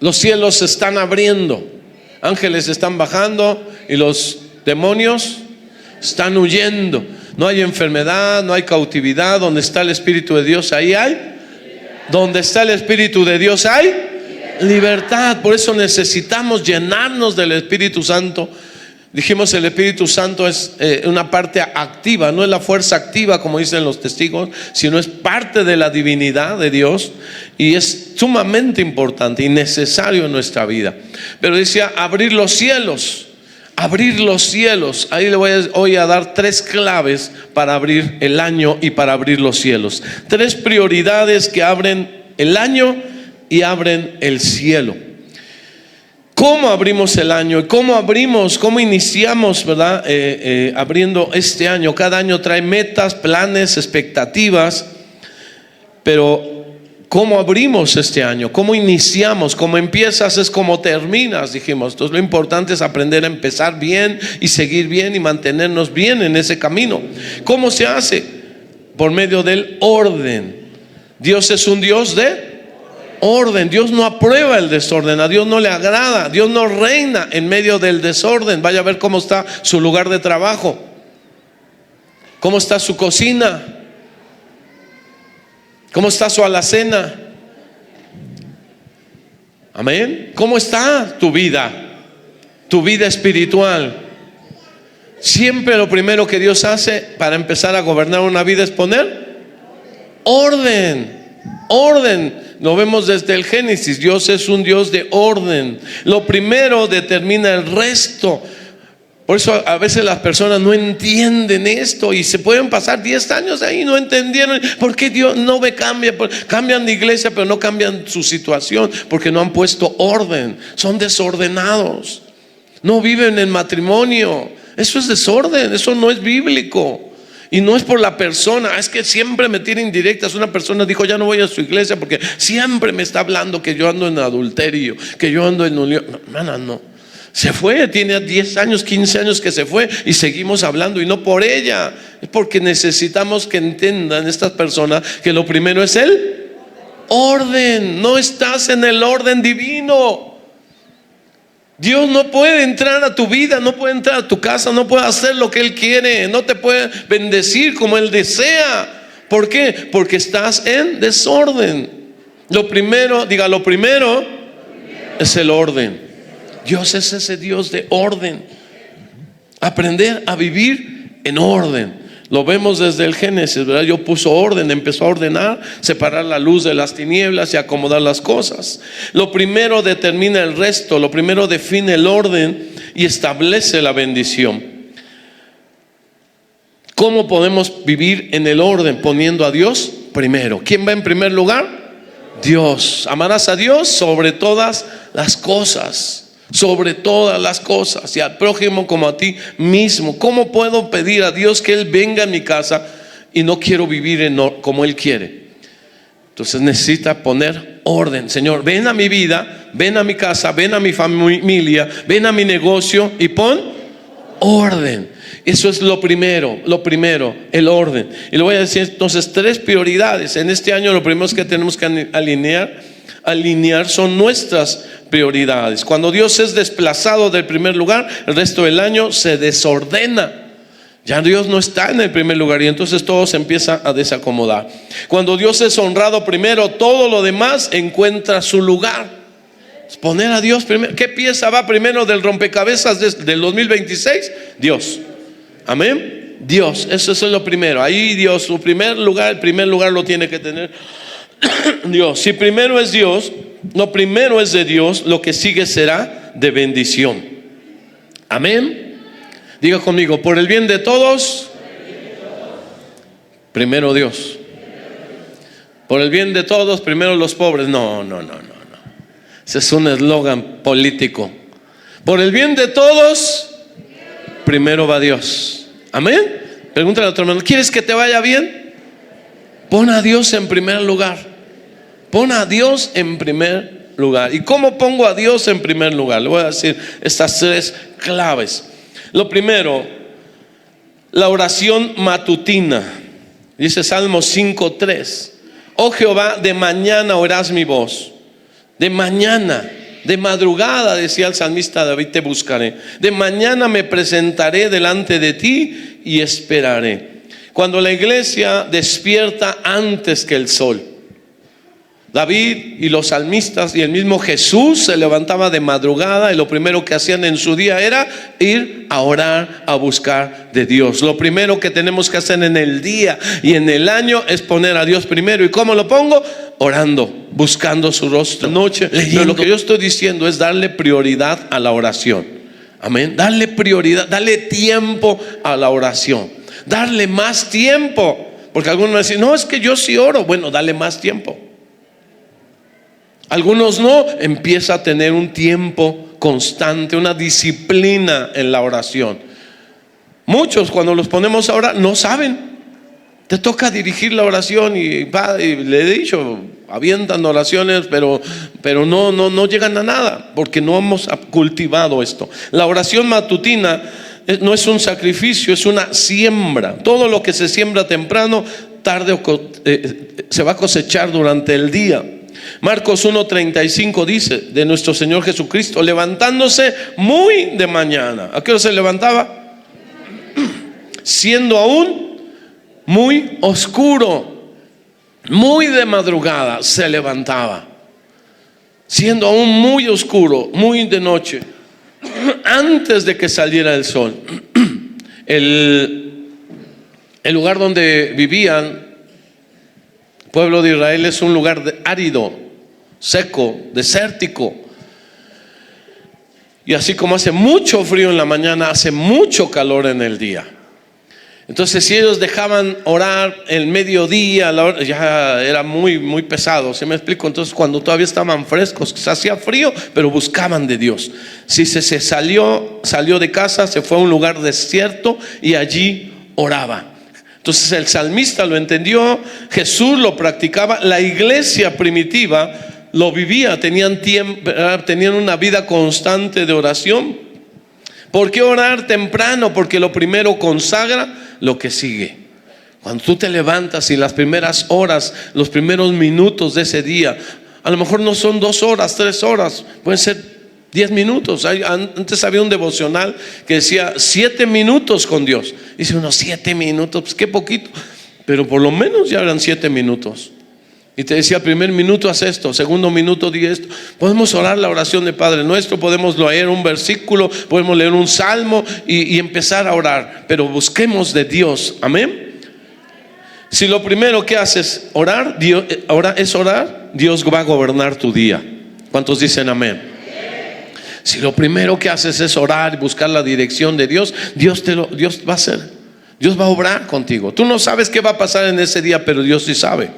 Los cielos se están abriendo, ángeles están bajando y los demonios están huyendo. No hay enfermedad, no hay cautividad. Donde está el Espíritu de Dios, ahí hay. Donde está el Espíritu de Dios hay libertad. Por eso necesitamos llenarnos del Espíritu Santo. Dijimos, el Espíritu Santo es una parte activa, no es la fuerza activa como dicen los testigos, sino es parte de la divinidad de Dios y es sumamente importante y necesario en nuestra vida. Pero decía, abrir los cielos, abrir los cielos. Ahí le voy hoy a dar 3 claves para abrir el año y para abrir los cielos. 3 prioridades que abren el año y abren el cielo. ¿Cómo abrimos el año? ¿Cómo iniciamos, verdad? Abriendo este año. Cada año trae metas, planes, expectativas. Pero ¿cómo abrimos este año? ¿Cómo iniciamos? ¿Cómo empiezas es como terminas? Dijimos. Entonces lo importante es aprender a empezar bien y seguir bien y mantenernos bien en ese camino. ¿Cómo se hace? Por medio del orden. Dios es un Dios de orden. Dios no aprueba el desorden, a Dios no le agrada. Dios no reina en medio del desorden. Vaya a ver cómo está su lugar de trabajo, cómo está su cocina, cómo está su alacena. Amén. ¿Cómo está tu vida espiritual? Siempre lo primero que Dios hace para empezar a gobernar una vida es poner orden. Orden. Lo vemos desde el Génesis. Dios es un Dios de orden. Lo primero determina el resto. Por eso a veces las personas no entienden esto y se pueden pasar 10 años ahí, no entendieron por qué Dios no me cambia. Cambian de iglesia pero no cambian su situación porque no han puesto orden. Son desordenados, no viven en matrimonio. Eso es desorden, eso no es bíblico. Y no es por la persona, es que siempre me tira indirectas. Una persona dijo, ya no voy a su iglesia porque siempre me está hablando que yo ando en adulterio, que yo ando en unión. No, hermana, no. Se fue, tiene 10 años, 15 años que se fue y seguimos hablando. Y no por ella, es porque necesitamos que entiendan estas personas que lo primero es el orden. No estás en el orden divino. Dios no puede entrar a tu vida, no puede entrar a tu casa, no puede hacer lo que Él quiere, no te puede bendecir como Él desea. ¿Por qué? Porque estás en desorden. Lo primero es el orden. Dios es ese Dios de orden. Aprender a vivir en orden. Lo vemos desde el Génesis, ¿verdad? Dios puso orden, empezó a ordenar, separar la luz de las tinieblas y acomodar las cosas. Lo primero determina el resto, lo primero define el orden y establece la bendición. ¿Cómo podemos vivir en el orden? Poniendo a Dios primero. ¿Quién va en primer lugar? Dios. Amarás a Dios sobre todas las cosas. Sobre todas las cosas, y al prójimo como a ti mismo. ¿Cómo puedo pedir a Dios que Él venga a mi casa y no quiero vivir como Él quiere? Entonces necesita poner orden. Señor, ven a mi vida, ven a mi casa, ven a mi familia, ven a mi negocio y pon orden. Eso es lo primero, el orden. Y le voy a decir entonces 3 prioridades. En este año lo primero es que tenemos que alinear son nuestras prioridades. Cuando Dios es desplazado del primer lugar, el resto del año se desordena. Ya Dios no está en el primer lugar y entonces todo se empieza a desacomodar. Cuando Dios es honrado primero, todo lo demás encuentra su lugar. Poner a Dios primero. ¿Qué pieza va primero del rompecabezas del 2026? Dios. Amén. Dios, eso es lo primero. Ahí Dios, el primer lugar lo tiene que tener Dios. Si primero es Dios, lo primero es de Dios, lo que sigue será de bendición. Amén. Diga conmigo, por el bien de todos, primero Dios. Por el bien de todos, primero los pobres. No. Ese es un eslogan político. Por el bien de todos, primero va Dios. Amén. Pregúntale a otro hermano, ¿quieres que te vaya bien? Pon a Dios en primer lugar. Pon a Dios en primer lugar. ¿Y cómo pongo a Dios en primer lugar? Le voy a decir estas 3 claves. Lo primero, la oración matutina. Dice Salmo 5:3. Oh Jehová, de mañana oirás mi voz. De mañana. De madrugada, decía el salmista David, te buscaré. De mañana me presentaré delante de ti y esperaré. Cuando la iglesia despierta antes que el sol. David y los salmistas y el mismo Jesús se levantaba de madrugada y lo primero que hacían en su día era ir a orar, a buscar de Dios. Lo primero que tenemos que hacer en el día y en el año es poner a Dios primero. ¿Y cómo lo pongo? Orando, buscando su rostro. Noche, pero lo que yo estoy diciendo es darle prioridad a la oración. Amén. Darle prioridad, darle tiempo a la oración. Darle más tiempo. Porque algunos dicen, no, es que yo sí oro. Bueno, dale más tiempo. Algunos no, empieza a tener un tiempo constante, una disciplina en la oración. Muchos cuando los ponemos a orar no saben. Te toca dirigir la oración y le he dicho, avientan oraciones, pero no llegan a nada, porque no hemos cultivado esto. La oración matutina no es un sacrificio, es una siembra. Todo lo que se siembra temprano, tarde se va a cosechar durante el día. Marcos 1:35 dice de nuestro Señor Jesucristo, levantándose muy de mañana. ¿A qué hora se levantaba? Siendo aún muy oscuro, muy de madrugada se levantaba. Siendo aún muy oscuro, muy de noche, antes de que saliera el sol. El lugar donde vivían, pueblo de Israel, es un lugar árido, seco, desértico. Y así como hace mucho frío en la mañana, hace mucho calor en el día. Entonces, si ellos dejaban orar el mediodía, ya era muy pesado, ¿sí me explico? Entonces, cuando todavía estaban frescos, se hacía frío, pero buscaban de Dios. Si se salió de casa, se fue a un lugar desierto y allí oraba. Entonces el salmista lo entendió, Jesús lo practicaba, la iglesia primitiva lo vivía, tenían una vida constante de oración. ¿Por qué orar temprano? Porque lo primero consagra lo que sigue. Cuando tú te levantas y las primeras horas, los primeros minutos de ese día, a lo mejor no son 2 horas, 3 horas, pueden ser 10 minutos. Antes había un devocional que decía 7 minutos con Dios. Dice uno, 7 minutos, pues qué poquito, pero por lo menos ya eran 7 minutos. Y te decía, primer minuto haz esto, segundo minuto di esto. Podemos orar la oración de Padre Nuestro, podemos leer un versículo, podemos leer un salmo y empezar a orar, pero busquemos de Dios. Amén. Si lo primero que haces orar, es orar, Dios va a gobernar tu día. ¿Cuántos dicen amén? Si lo primero que haces es orar y buscar la dirección de Dios, Dios va a hacer. Dios va a obrar contigo. Tú no sabes qué va a pasar en ese día, pero Dios sí sabe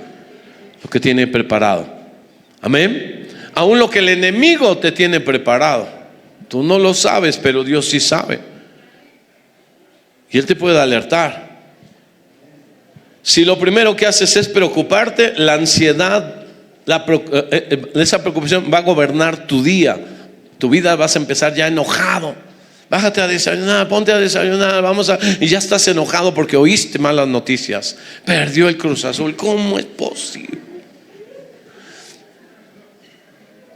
lo que tiene preparado. Amén. Aún lo que el enemigo te tiene preparado, tú no lo sabes, pero Dios sí sabe. Y Él te puede alertar. Si lo primero que haces es preocuparte, la ansiedad, esa preocupación va a gobernar tu día. Tu vida vas a empezar ya enojado. Bájate a desayunar, ponte a desayunar, y ya estás enojado porque oíste malas noticias. Perdió el Cruz Azul, ¿cómo es posible?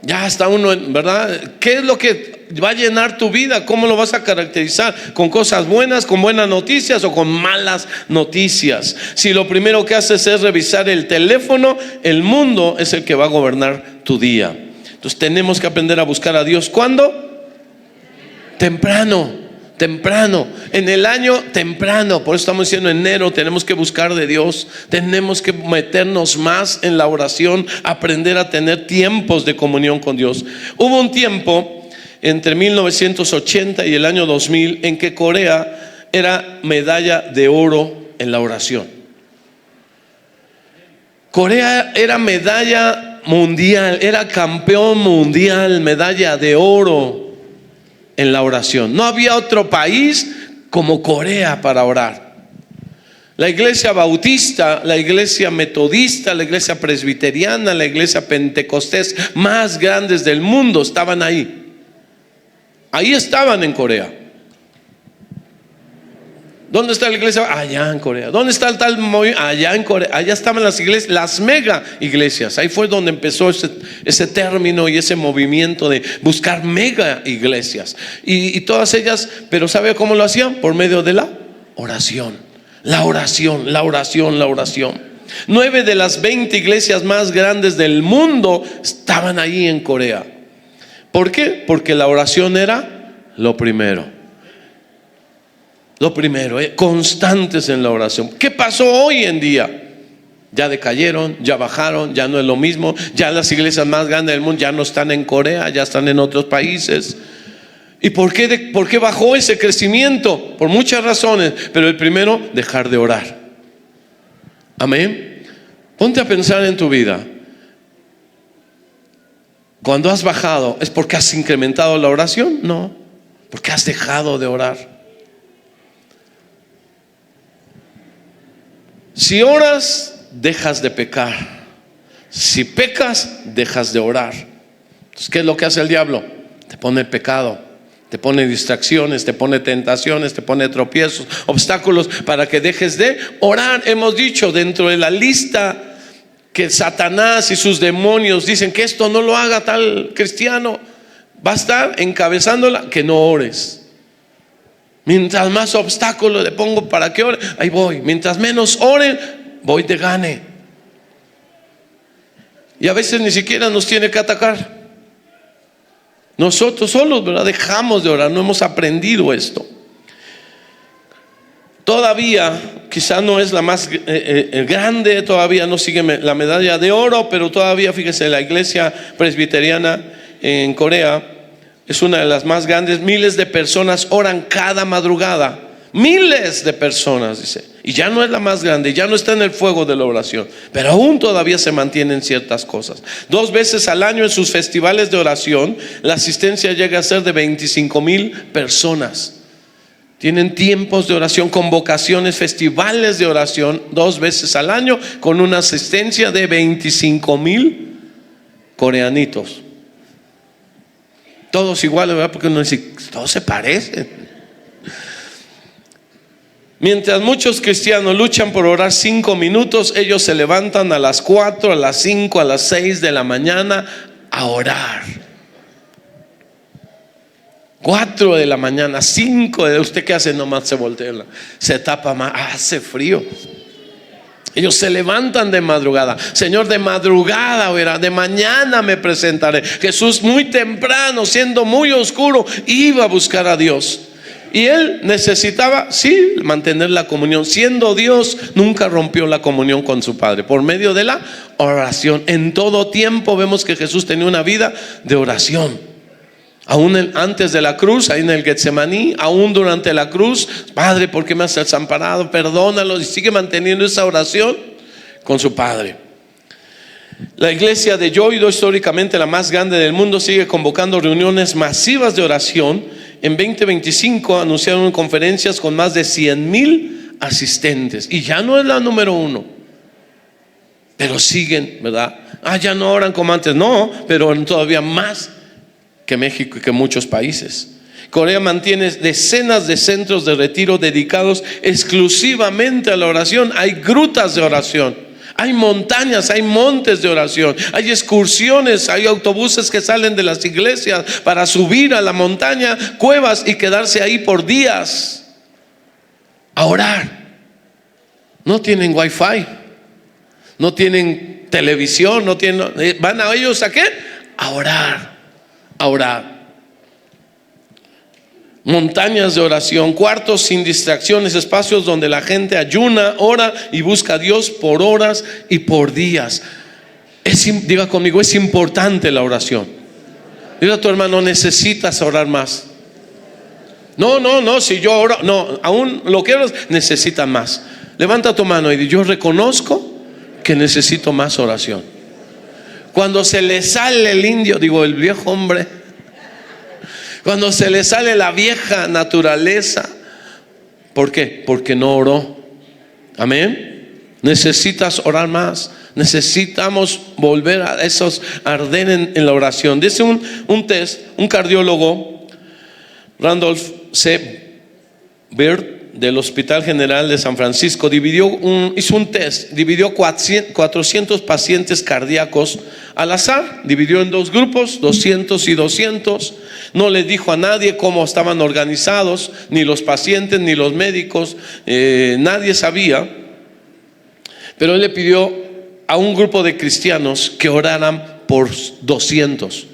Ya está uno, ¿verdad? ¿Qué es lo que va a llenar tu vida? ¿Cómo lo vas a caracterizar? ¿Con cosas buenas, con buenas noticias o con malas noticias? Si lo primero que haces es revisar el teléfono, el mundo es el que va a gobernar tu día. Entonces tenemos que aprender a buscar a Dios. ¿Cuándo? Temprano. En el año temprano. Por eso estamos diciendo enero, tenemos que buscar de Dios. Tenemos que meternos más en la oración, aprender a tener tiempos de comunión con Dios. Hubo un tiempo entre 1980 y el año 2000 en que Corea era medalla de oro en la oración. Corea era medalla mundial, era campeón mundial, medalla de oro en la oración. No había otro país como Corea para orar. La iglesia bautista, la iglesia metodista, la iglesia presbiteriana, la iglesia pentecostés más grandes del mundo estaban ahí. Ahí estaban en Corea. ¿Dónde está la iglesia? Allá en Corea. ¿Dónde está el tal movimiento? Allá en Corea. Allá estaban las iglesias, las mega iglesias. Ahí fue donde empezó ese término y ese movimiento de buscar mega iglesias. Y todas ellas, pero ¿sabe cómo lo hacían? Por medio de la oración. La oración, la oración, la oración. 9 de las 20 iglesias más grandes del mundo estaban ahí en Corea. ¿Por qué? Porque la oración era lo primero. Lo primero, constantes en la oración. ¿Qué pasó hoy en día? Ya decayeron, ya bajaron, ya no es lo mismo. Ya las iglesias más grandes del mundo ya no están en Corea, ya están en otros países. ¿Y por qué bajó ese crecimiento? Por muchas razones, pero el primero, dejar de orar. Amén. Ponte a pensar en tu vida. Cuando has bajado, ¿es porque has incrementado la oración? No, porque has dejado de orar. Si oras, dejas de pecar. Si pecas, dejas de orar. Entonces, ¿qué es lo que hace el diablo? Te pone el pecado, te pone distracciones, te pone tentaciones, te pone tropiezos, obstáculos para que dejes de orar. Hemos dicho dentro de la lista que Satanás y sus demonios dicen que esto no lo haga tal cristiano, va a estar encabezándola, que no ores. Mientras más obstáculos le pongo para que ore, ahí voy. Mientras menos oren, voy de gane. Y a veces ni siquiera nos tiene que atacar. Nosotros solos, ¿verdad? Dejamos de orar, no hemos aprendido esto. Todavía, quizá no es la más grande, todavía no sigue la medalla de oro, pero todavía, fíjese, la iglesia presbiteriana en Corea es una de las más grandes. Miles de personas oran cada madrugada. Miles de personas, dice. Y ya no es la más grande, ya no está en el fuego de la oración, pero aún todavía se mantienen ciertas cosas. 2 veces al año en sus festivales de oración, la asistencia llega a ser de 25,000 personas. Tienen tiempos de oración, convocaciones, festivales de oración 2 veces al año, con una asistencia de 25,000 coreanitos. Todos iguales, ¿verdad? Porque uno dice, todos se parecen. Mientras muchos cristianos luchan por orar 5 minutos, ellos se levantan a las 4, a las 5, a las 6 de la mañana a orar. 4 de la mañana, 5 de usted, ¿qué hace? Nomás se voltea, se tapa más, hace frío. Ellos se levantan de madrugada. Señor, de madrugada, verá, de mañana me presentaré. Jesús muy temprano, siendo muy oscuro, iba a buscar a Dios. Y él necesitaba, sí, mantener la comunión. Siendo Dios, nunca rompió la comunión con su Padre por medio de la oración. En todo tiempo vemos que Jesús tenía una vida de oración. Aún antes de la cruz, ahí en el Getsemaní, aún durante la cruz, Padre, ¿por qué me has desamparado? Perdónalo. Y sigue manteniendo esa oración con su Padre. La iglesia de Yoido, históricamente la más grande del mundo, sigue convocando reuniones masivas de oración. En 2025 anunciaron conferencias con más de 100,000 asistentes. Y ya no es la número 1, pero siguen, ¿verdad? Ya no oran como antes. No, pero todavía más que México y que muchos países. Corea mantiene decenas de centros de retiro dedicados exclusivamente a la oración. Hay grutas de oración, hay montañas, hay montes de oración, hay excursiones, hay autobuses que salen de las iglesias para subir a la montaña, cuevas, y quedarse ahí por días a orar. No tienen wifi, no tienen televisión, no tienen, van a ellos ¿a qué? A orar. A orar. Montañas de oración, cuartos sin distracciones, espacios donde la gente ayuna, ora y busca a Dios por horas y por días. Diga conmigo, es importante la oración. Diga a tu hermano, necesitas orar más. No, si yo oro, no, aún lo que oras, necesitas más. Levanta tu mano y di, yo reconozco que necesito más oración. Cuando se le sale el indio, digo el viejo hombre, cuando se le sale la vieja naturaleza, ¿por qué? Porque no oró. Amén. Necesitas orar más. Necesitamos volver a esos arder en la oración. Dice un test, un cardiólogo, Randolph C. Bird, del Hospital General de San Francisco hizo un test, dividió 400 pacientes cardíacos al azar, dividió en dos grupos, 200 y 200. No les dijo a nadie cómo estaban organizados, ni los pacientes, ni los médicos, nadie sabía. Pero él le pidió a un grupo de cristianos que oraran por 200.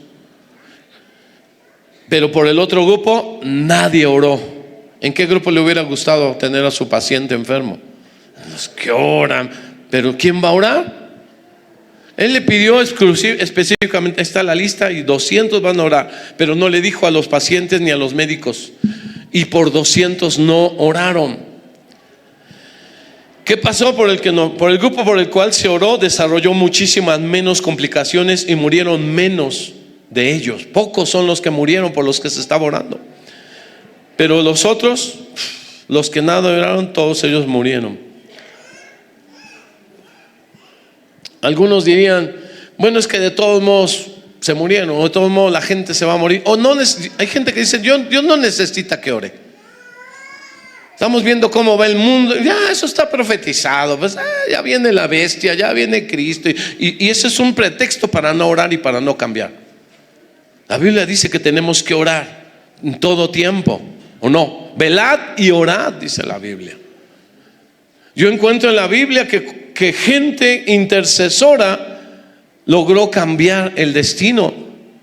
Pero por el otro grupo nadie oró. ¿En qué grupo le hubiera gustado tener a su paciente enfermo? Los que oran. ¿Pero quién va a orar? Él le pidió específicamente, está la lista, y 200 van a orar. Pero no le dijo a los pacientes ni a los médicos. Y por 200 no oraron. ¿Qué pasó? Por el grupo por el cual se oró, desarrolló muchísimas menos complicaciones y murieron menos de ellos. Pocos son los que murieron por los que se estaba orando. Pero los otros, los que nada oraron, todos ellos murieron. Algunos dirían, bueno, es que de todos modos se murieron, o de todos modos la gente se va a morir. O no, hay gente que dice, Dios no necesita que ore. Estamos viendo cómo va el mundo, ya eso está profetizado, pues ya viene la bestia, ya viene Cristo, y ese es un pretexto para no orar y para no cambiar. La Biblia dice que tenemos que orar en todo tiempo, ¿o no? Velad y orad, dice la Biblia. Yo encuentro en la Biblia que gente intercesora logró cambiar el destino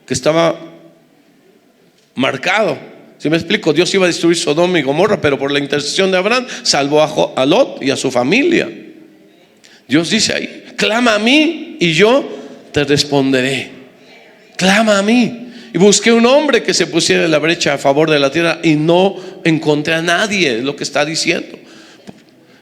que estaba marcado. ¿Sí me explico? Dios iba a destruir Sodoma y Gomorra, pero por la intercesión de Abraham salvó a Lot y a su familia. Dios dice ahí, clama a mí y yo te responderé. Clama a mí. Y busqué un hombre que se pusiera en la brecha a favor de la tierra y no encontré a nadie, es lo que está diciendo.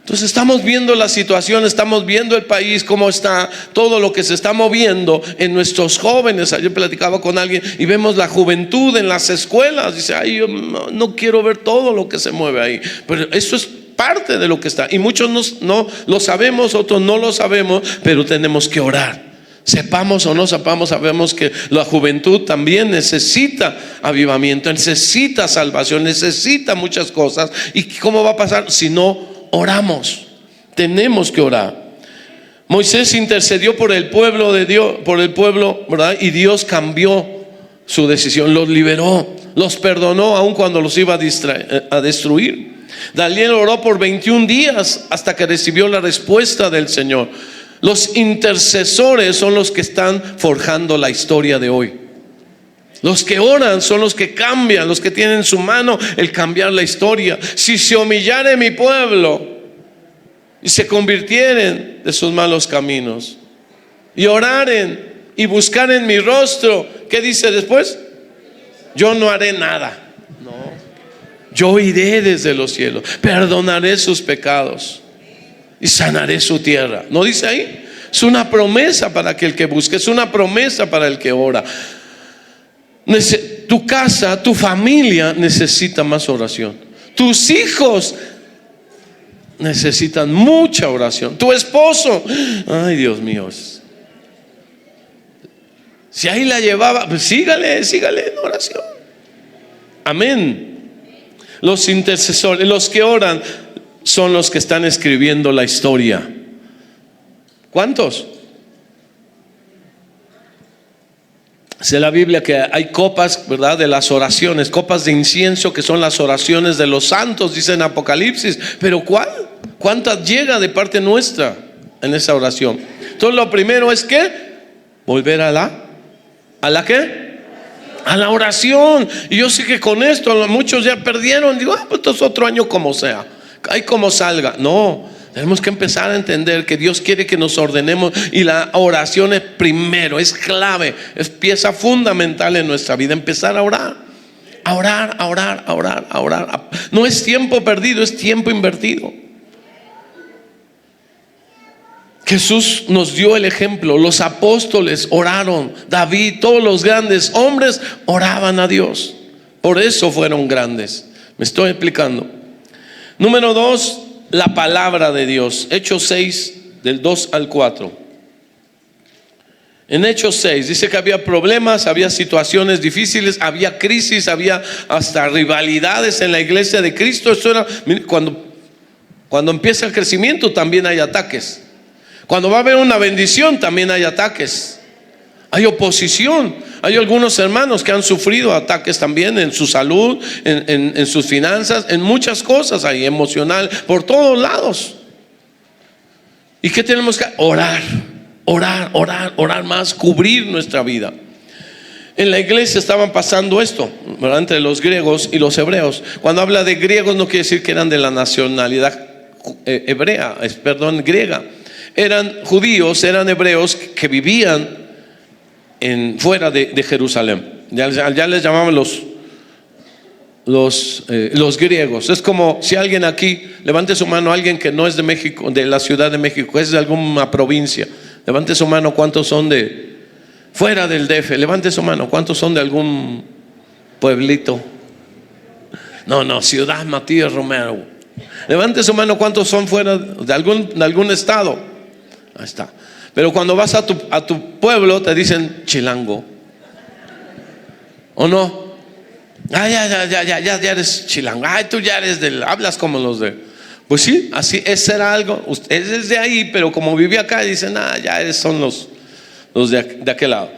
Entonces estamos viendo la situación, estamos viendo el país, cómo está, todo lo que se está moviendo en nuestros jóvenes. Ayer platicaba con alguien y vemos la juventud en las escuelas. Dice, ay, yo no quiero ver todo lo que se mueve ahí. Pero eso es parte de lo que está. Y muchos no lo sabemos, otros no lo sabemos, pero tenemos que orar. Sepamos o no sepamos, sabemos que la juventud también necesita avivamiento, necesita salvación, necesita muchas cosas. ¿Y cómo va a pasar si no oramos? Tenemos que orar. Moisés intercedió por el pueblo de Dios, por el pueblo, ¿verdad? Y Dios cambió su decisión, los liberó, los perdonó aun cuando los iba a destruir. Daniel oró por 21 días hasta que recibió la respuesta del Señor. Los intercesores son los que están forjando la historia de hoy. Los que oran son los que cambian, los que tienen en su mano el cambiar la historia. Si se humillare mi pueblo y se convirtieren de sus malos caminos y oraren y buscaren mi rostro, ¿qué dice después? Yo no haré nada. No. Yo iré desde los cielos, perdonaré sus pecados y sanaré su tierra. ¿No dice ahí? Es una promesa para aquel que busque, es una promesa para el que ora. Tu casa, tu familia necesita más oración. Tus hijos necesitan mucha oración. Tu esposo, ay Dios mío, si ahí la llevaba, pues sígale en oración. Amén. Los intercesores, los que oran, son los que están escribiendo la historia. ¿Cuántos? Dice la Biblia que hay copas, ¿verdad?, de las oraciones, copas de incienso que son las oraciones de los santos, dice en Apocalipsis. Pero ¿cuántas llega de parte nuestra en esa oración? Entonces lo primero es que volver a la ¿qué? A la oración. Y yo sé que con esto muchos ya perdieron. Digo, pues esto es otro año como sea, ahí como salga. No, tenemos que empezar a entender que Dios quiere que nos ordenemos, y la oración es primero, es clave, es pieza fundamental en nuestra vida. Empezar a orar, a orar, a orar, a orar, a orar. No es tiempo perdido, es tiempo invertido. Jesús nos dio el ejemplo. Los apóstoles oraron, David, todos los grandes hombres oraban a Dios. Por eso fueron grandes. Me estoy explicando. Número 2, la palabra de Dios. Hechos 6, del 2 al 4. En Hechos 6 dice que había problemas, había situaciones difíciles, había crisis, había hasta rivalidades en la iglesia de Cristo. Eso era, cuando Cuando empieza el crecimiento también hay ataques. Cuando va a haber una bendición también hay ataques. Hay oposición. Hay algunos hermanos que han sufrido ataques también en su salud, en sus finanzas, en muchas cosas ahí, emocional, por todos lados. ¿Y qué tenemos que hacer? Orar, orar, orar, orar más, cubrir nuestra vida. En la iglesia estaban pasando esto, ¿verdad?, entre los griegos y los hebreos. Cuando habla de griegos no quiere decir que eran de la nacionalidad griega. Eran judíos, eran hebreos que vivían fuera de Jerusalén. Ya les llamaban los griegos. Es como si alguien aquí, levante su mano, alguien que no es de México, de la Ciudad de México, es de alguna provincia. Levante su mano, ¿cuántos son de fuera del DF? Levante su mano, ¿cuántos son de algún pueblito? No, Ciudad Matías Romero. Levante su mano, ¿cuántos son fuera de algún estado? Ahí está. Pero cuando vas a tu pueblo te dicen chilango, ¿o no? Ya eres chilango. Ay, tú ya eres hablas como los de. Pues sí, así, ese era algo. Usted es de ahí, pero como vivía acá, dicen, son los de aquel lado.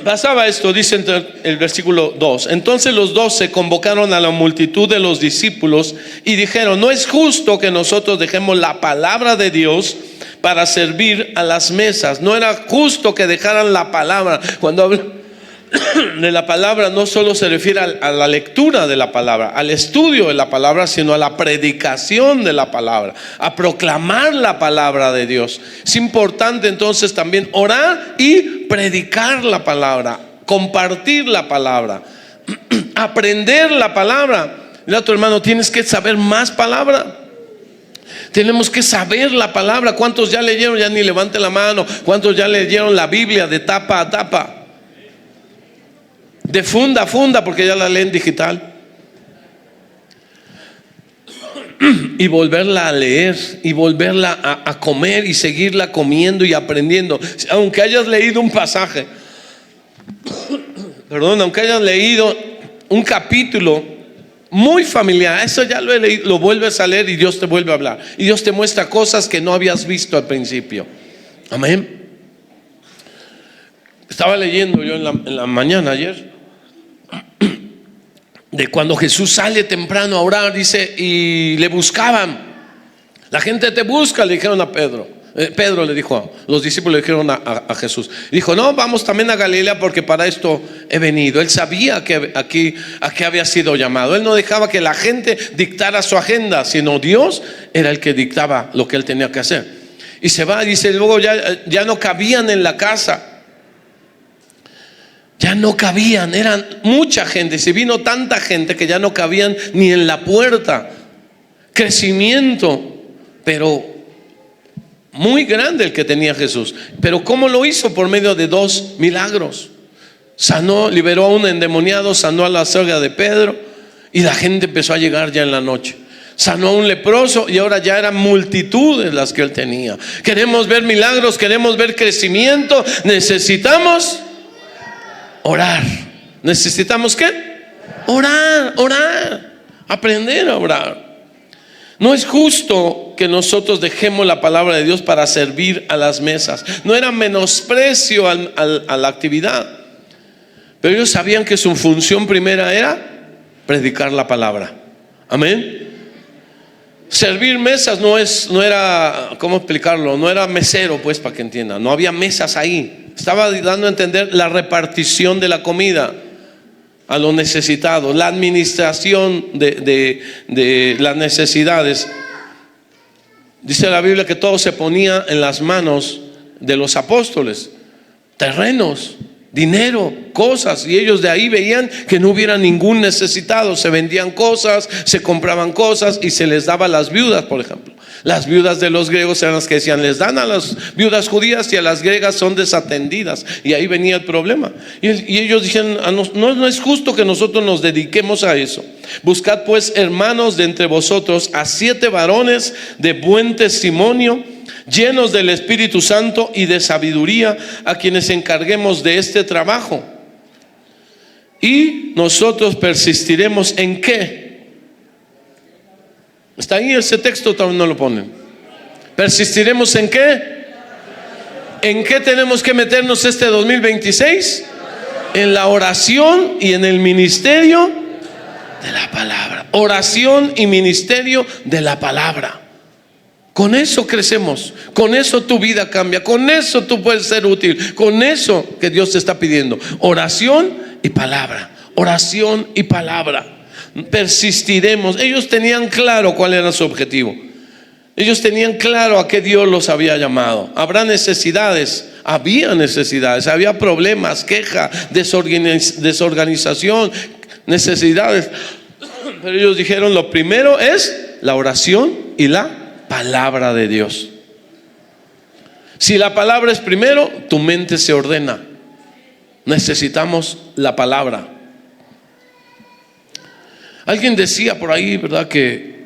Pasaba esto, dice el versículo 2. Entonces los 12 convocaron a la multitud de los discípulos y dijeron: no es justo que nosotros dejemos la palabra de Dios para servir a las mesas. No era justo que dejaran la palabra. Cuando habla de la palabra, no solo se refiere a la lectura de la palabra, al estudio de la palabra, sino a la predicación de la palabra, a proclamar la palabra de Dios. Es importante entonces también orar y predicar la palabra, compartir la palabra, aprender la palabra. Mira a tu hermano, tienes que saber más palabra. Tenemos que saber la palabra. ¿Cuántos ya leyeron? Ya ni levante la mano. ¿Cuántos ya leyeron la Biblia de tapa a tapa? De funda a funda, porque ya la leen digital. Y volverla a leer, y volverla a comer, y seguirla comiendo y aprendiendo. Aunque hayas leído un pasaje, aunque hayas leído un capítulo muy familiar, eso ya lo he leído, lo vuelves a leer y Dios te vuelve a hablar. Y Dios te muestra cosas que no habías visto al principio. Amén. Estaba leyendo yo en la mañana ayer de cuando Jesús sale temprano a orar, dice, y le buscaban. La gente te busca, le dijeron a Pedro. Pedro le dijo, los discípulos le dijeron a Jesús. Dijo: no, vamos también a Galilea, porque para esto he venido. Él sabía que a qué había sido llamado. Él no dejaba que la gente dictara su agenda, sino Dios era el que dictaba lo que él tenía que hacer. Y se va, dice, luego ya no cabían en la casa. Ya no cabían, eran mucha gente. Se vino tanta gente que ya no cabían ni en la puerta. Crecimiento, pero muy grande el que tenía Jesús. Pero ¿cómo lo hizo? Por medio de 2 milagros. Sanó, liberó a un endemoniado, sanó a la suegra de Pedro, y la gente empezó a llegar ya en la noche. Sanó a un leproso, y ahora ya eran multitudes las que él tenía. Queremos ver milagros, queremos ver crecimiento. Necesitamos orar. ¿Necesitamos qué? Orar. Aprender a orar. No es justo que nosotros dejemos la palabra de Dios para servir a las mesas. No era menosprecio a la actividad, pero ellos sabían que su función primera era predicar la palabra. Amén. Servir mesas no era, ¿cómo explicarlo? No era mesero, pues, para que entiendan. No había mesas ahí. Estaba dando a entender la repartición de la comida a los necesitados, la administración de las necesidades. Dice la Biblia que todo se ponía en las manos de los apóstoles: terrenos, dinero, cosas, y ellos de ahí veían que no hubiera ningún necesitado. Se vendían cosas, se compraban cosas y se les daba a las viudas, por ejemplo. Las viudas de los griegos eran las que decían: les dan a las viudas judías, y a las griegas son desatendidas. Y ahí venía el problema. Y ellos dijeron: no es justo que nosotros nos dediquemos a eso. Buscad pues, hermanos, de entre vosotros a 7 varones de buen testimonio, llenos del Espíritu Santo y de sabiduría, a quienes encarguemos de este trabajo. Y nosotros persistiremos ¿en qué? ¿Está ahí ese texto? Todavía no lo ponen. ¿Persistiremos en qué? ¿En qué tenemos que meternos este 2026? En la oración y en el ministerio de la palabra. Oración y ministerio de la palabra. Con eso crecemos, con eso tu vida cambia, con eso tú puedes ser útil, con eso que Dios te está pidiendo. Oración y palabra, oración y palabra. Persistiremos. Ellos tenían claro cuál era su objetivo. Ellos tenían claro a qué Dios los había llamado. Habrá necesidades, había necesidades, había problemas, queja, desorganización, necesidades. Pero ellos dijeron: lo primero es la oración y la palabra de Dios. Si la palabra es primero, tu mente se ordena. Necesitamos la palabra. Alguien decía por ahí, ¿verdad?, que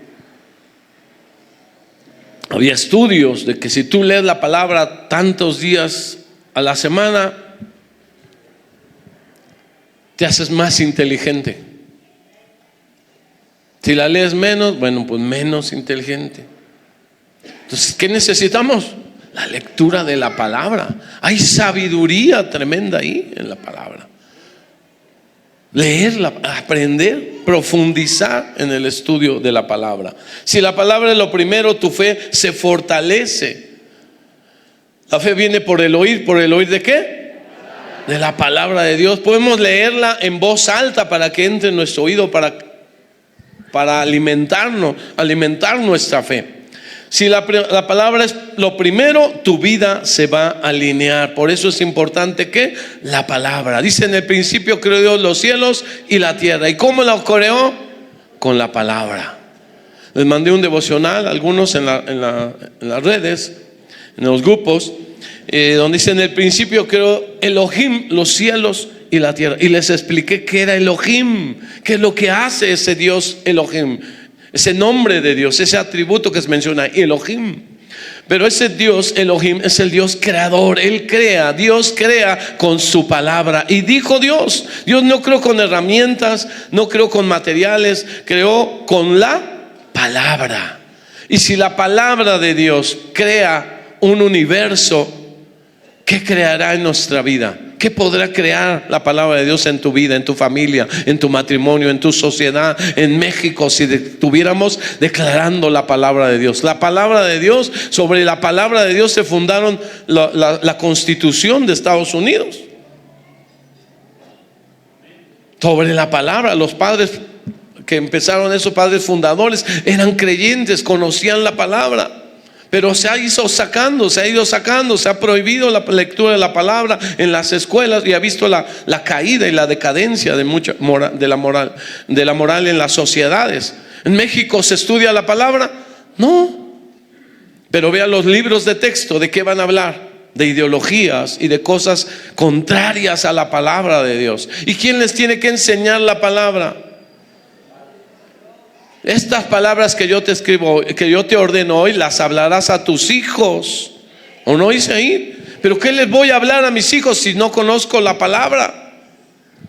había estudios de que si tú lees la palabra tantos días a la semana, te haces más inteligente. Si la lees menos, bueno, pues menos inteligente. Entonces, ¿qué necesitamos? La lectura de la palabra. Hay sabiduría tremenda ahí en la palabra. Leerla, aprender, profundizar en el estudio de la palabra. Si la palabra es lo primero, tu fe se fortalece. La fe viene por el oír ¿de qué? De la palabra de Dios. Podemos leerla en voz alta para que entre en nuestro oído, para alimentar nuestra fe. Si la palabra es lo primero, tu vida se va a alinear. Por eso es importante que la palabra. Dice: en el principio creó Dios los cielos y la tierra. ¿Y cómo la creó? Con la palabra. Les mandé un devocional, algunos en las redes, en los grupos, donde dice: en el principio creó Elohim los cielos y la tierra. Y les expliqué qué era Elohim, qué es lo que hace ese Dios Elohim. Ese nombre de Dios, ese atributo que se menciona, Elohim. Pero ese Dios Elohim es el Dios creador. Él crea, Dios crea con su palabra. Y dijo Dios no creó con herramientas, no creó con materiales, creó con la palabra. Y si la palabra de Dios crea un universo, ¿qué creará en nuestra vida? ¿Qué podrá crear la palabra de Dios en tu vida, en tu familia, en tu matrimonio, en tu sociedad, en México, si estuviéramos declarando la palabra de Dios? La palabra de Dios, sobre la palabra de Dios se fundaron la Constitución de Estados Unidos. Sobre la palabra, los padres que empezaron, esos padres fundadores, eran creyentes, conocían la palabra. Pero se ha ido sacando, se ha prohibido la lectura de la palabra en las escuelas, y ha visto la caída y la decadencia de la moral en las sociedades. ¿En México se estudia la palabra? No. Pero vean los libros de texto, ¿de qué van a hablar? De ideologías y de cosas contrarias a la palabra de Dios. ¿Y quién les tiene que enseñar la palabra? Estas palabras que yo te escribo, que yo te ordeno hoy, las hablarás a tus hijos. ¿O no dice ahí? Pero ¿qué les voy a hablar a mis hijos si no conozco la palabra?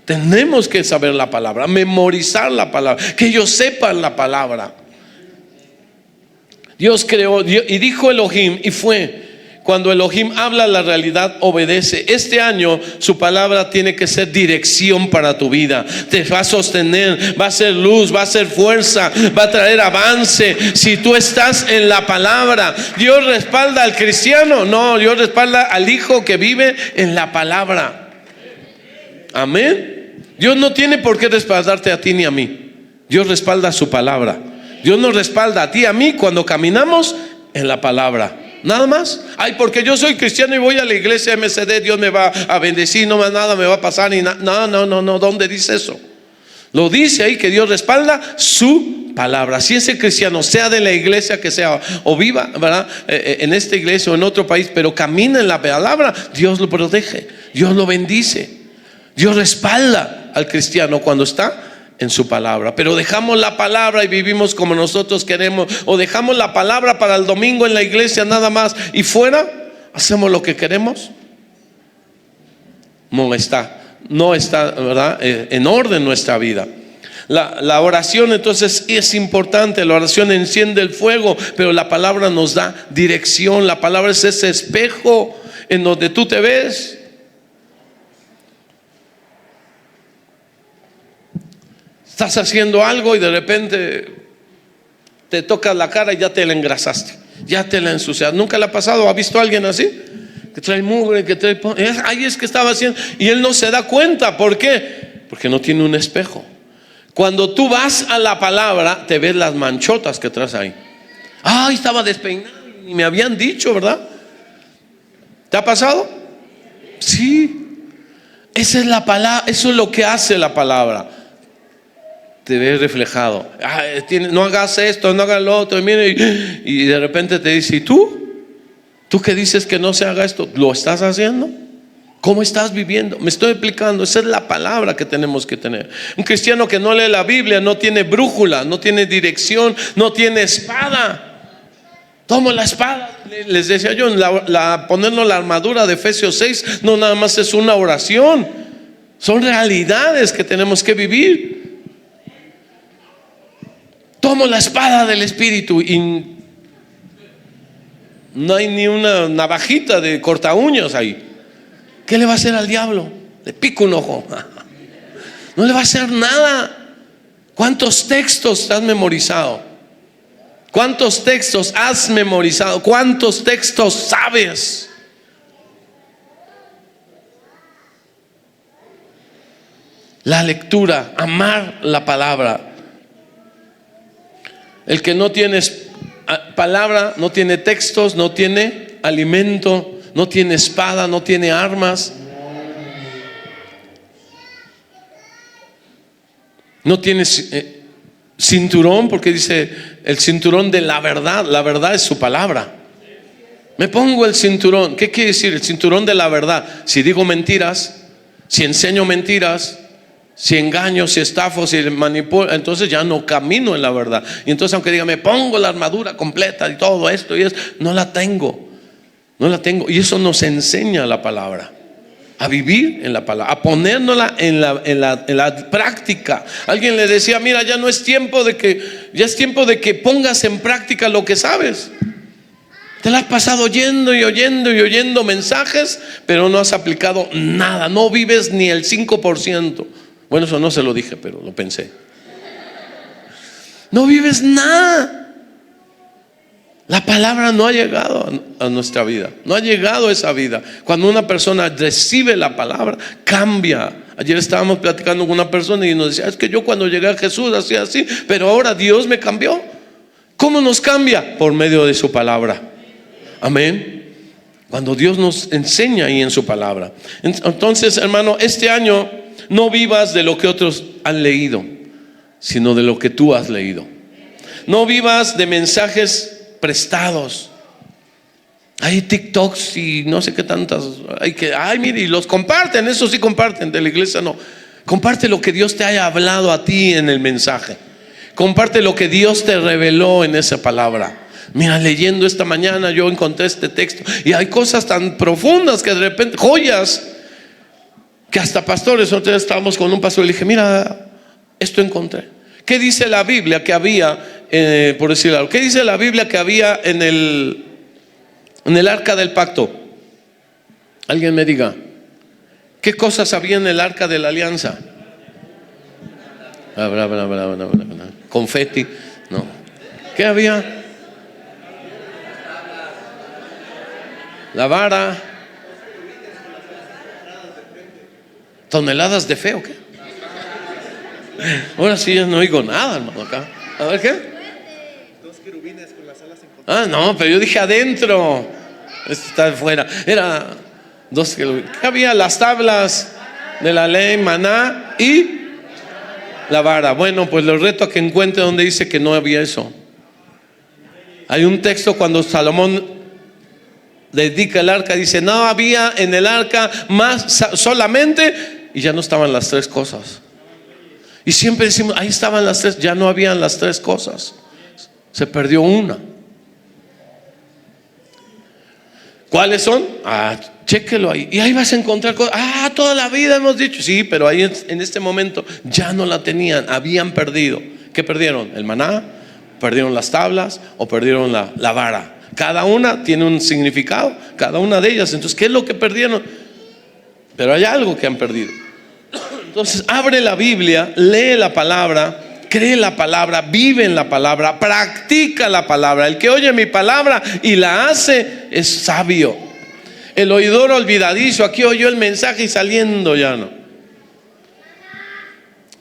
Tenemos que saber la palabra, memorizar la palabra, que ellos sepan la palabra. Dios creó y dijo Elohim, y fue. Cuando Elohim habla, la realidad obedece. Este año su palabra tiene que ser dirección para tu vida. Te va a sostener, va a ser luz, va a ser fuerza, va a traer avance. Si tú estás en la palabra, Dios respalda al cristiano. No, Dios respalda al hijo que vive en la palabra. Amén. Dios no tiene por qué respaldarte a ti ni a mí. Dios respalda su palabra. Dios nos respalda a ti y a mí cuando caminamos en la palabra. Nada más. Ay, porque yo soy cristiano y voy a la iglesia MCD, Dios me va a bendecir, no más nada me va a pasar. No. ¿Dónde dice eso? Lo dice ahí, que Dios respalda su palabra. Si ese cristiano, sea de la iglesia que sea, o viva, ¿verdad?, en esta iglesia o en otro país, pero camina en la palabra, Dios lo protege, Dios lo bendice. Dios respalda al cristiano cuando está en su palabra. Pero dejamos la palabra y vivimos como nosotros queremos, o dejamos la palabra para el domingo en la iglesia nada más, y fuera hacemos lo que queremos. No está, ¿verdad?, en orden nuestra vida. La oración entonces es importante. La oración enciende el fuego, pero la palabra nos da dirección. La palabra es ese espejo en donde tú te ves. Estás haciendo algo y de repente te tocas la cara y ya te la engrasaste, ya te la ensuciaste. ¿Nunca le ha pasado? ¿Ha visto a alguien así? Que trae mugre, que trae... Ahí es que estaba haciendo y él no se da cuenta. ¿Por qué? Porque no tiene un espejo. Cuando tú vas a la palabra, te ves las manchotas que traes ahí. Ay, estaba despeinado y me habían dicho, ¿verdad? ¿Te ha pasado? Sí. Esa es la palabra, eso es lo que hace la palabra. Te ves reflejado. No hagas esto, no hagas lo otro. Y de repente te dice: ¿y tú? ¿Tú que dices que no se haga esto? ¿Lo estás haciendo? ¿Cómo estás viviendo? Me estoy explicando. Esa es la palabra que tenemos que tener. Un cristiano que no lee la Biblia no tiene brújula, no tiene dirección, no tiene espada. Toma la espada. Les decía yo, ponernos la armadura de Efesios 6 no nada más es una oración, son realidades que tenemos que vivir. Tomo la espada del Espíritu y no hay ni una navajita de corta uñas ahí. ¿Qué le va a hacer al diablo? Le pico un ojo. No le va a hacer nada. ¿Cuántos textos has memorizado? ¿Cuántos textos has memorizado? ¿Cuántos textos sabes? La lectura, amar la palabra. El que no tiene palabra, no tiene textos, no tiene alimento, no tiene espada, no tiene armas, no tiene cinturón, porque dice el cinturón de la verdad. La verdad es su palabra. Me pongo el cinturón. ¿Qué quiere decir? El cinturón de la verdad. Si digo mentiras, si enseño mentiras, si engaño, si estafo, si manipulo, entonces ya no camino en la verdad. Y entonces, aunque diga me pongo la armadura completa y todo esto y eso, no la tengo. No la tengo. Y eso nos enseña la palabra. A vivir en la palabra, a ponérnosla en la práctica. Alguien le decía: mira, ya no es tiempo de que, ya es tiempo de que pongas en práctica lo que sabes. Te la has pasado oyendo y oyendo y oyendo mensajes, pero no has aplicado nada. No vives ni el 5%. Bueno, eso no se lo dije, pero lo pensé. No vives nada. La palabra no ha llegado a nuestra vida. No ha llegado a esa vida. Cuando una persona recibe la palabra, cambia. Ayer estábamos platicando con una persona y nos decía: es que yo cuando llegué a Jesús hacía así, pero ahora Dios me cambió. ¿Cómo nos cambia? Por medio de su palabra. Amén. Cuando Dios nos enseña ahí en su palabra. Entonces, hermano, este año no vivas de lo que otros han leído, sino de lo que tú has leído. No vivas de mensajes prestados. Hay TikToks y no sé qué tantas. Mire, y los comparten. Eso sí comparten, de la iglesia no. Comparte lo que Dios te haya hablado a ti en el mensaje. Comparte lo que Dios te reveló en esa palabra. Mira, leyendo esta mañana yo encontré este texto y hay cosas tan profundas que de repente, joyas, que hasta pastores. Nosotros estábamos con un pastor y le dije: mira, esto encontré. ¿Qué dice la Biblia que había, por decir algo? ¿Qué dice la Biblia que había en el arca del pacto? Alguien me diga. ¿Qué cosas había en el arca de la alianza? Confeti. No. ¿Qué había? La vara. ¿Toneladas de fe o qué? Ahora sí ya no oigo nada, hermano, acá. A ver, ¿qué? 2 querubines con las alas encontradas. No, pero yo dije adentro. Esto está afuera. Era 2 querubines. ¿Qué había? Las tablas de la ley, maná y la vara. Bueno, pues los reto a que encuentre donde dice que no había eso. Hay un texto cuando Salomón dedica el arca, dice: no había en el arca más solamente, y ya no estaban las 3 cosas. Y siempre decimos: ahí estaban las 3, ya no habían las 3 cosas. Se perdió una. ¿Cuáles son? Chéquelo ahí. Y ahí vas a encontrar cosas. Toda la vida hemos dicho. Sí, pero ahí en este momento ya no la tenían. Habían perdido. ¿Qué perdieron? El maná, perdieron las tablas o perdieron la vara. Cada una tiene un significado, cada una de ellas. Entonces, ¿qué es lo que perdieron? Pero hay algo que han perdido. Entonces, abre la Biblia, lee la palabra, cree la palabra, vive en la palabra, practica la palabra. El que oye mi palabra y la hace es sabio. El oidor olvidadizo, aquí oyó el mensaje y saliendo ya no.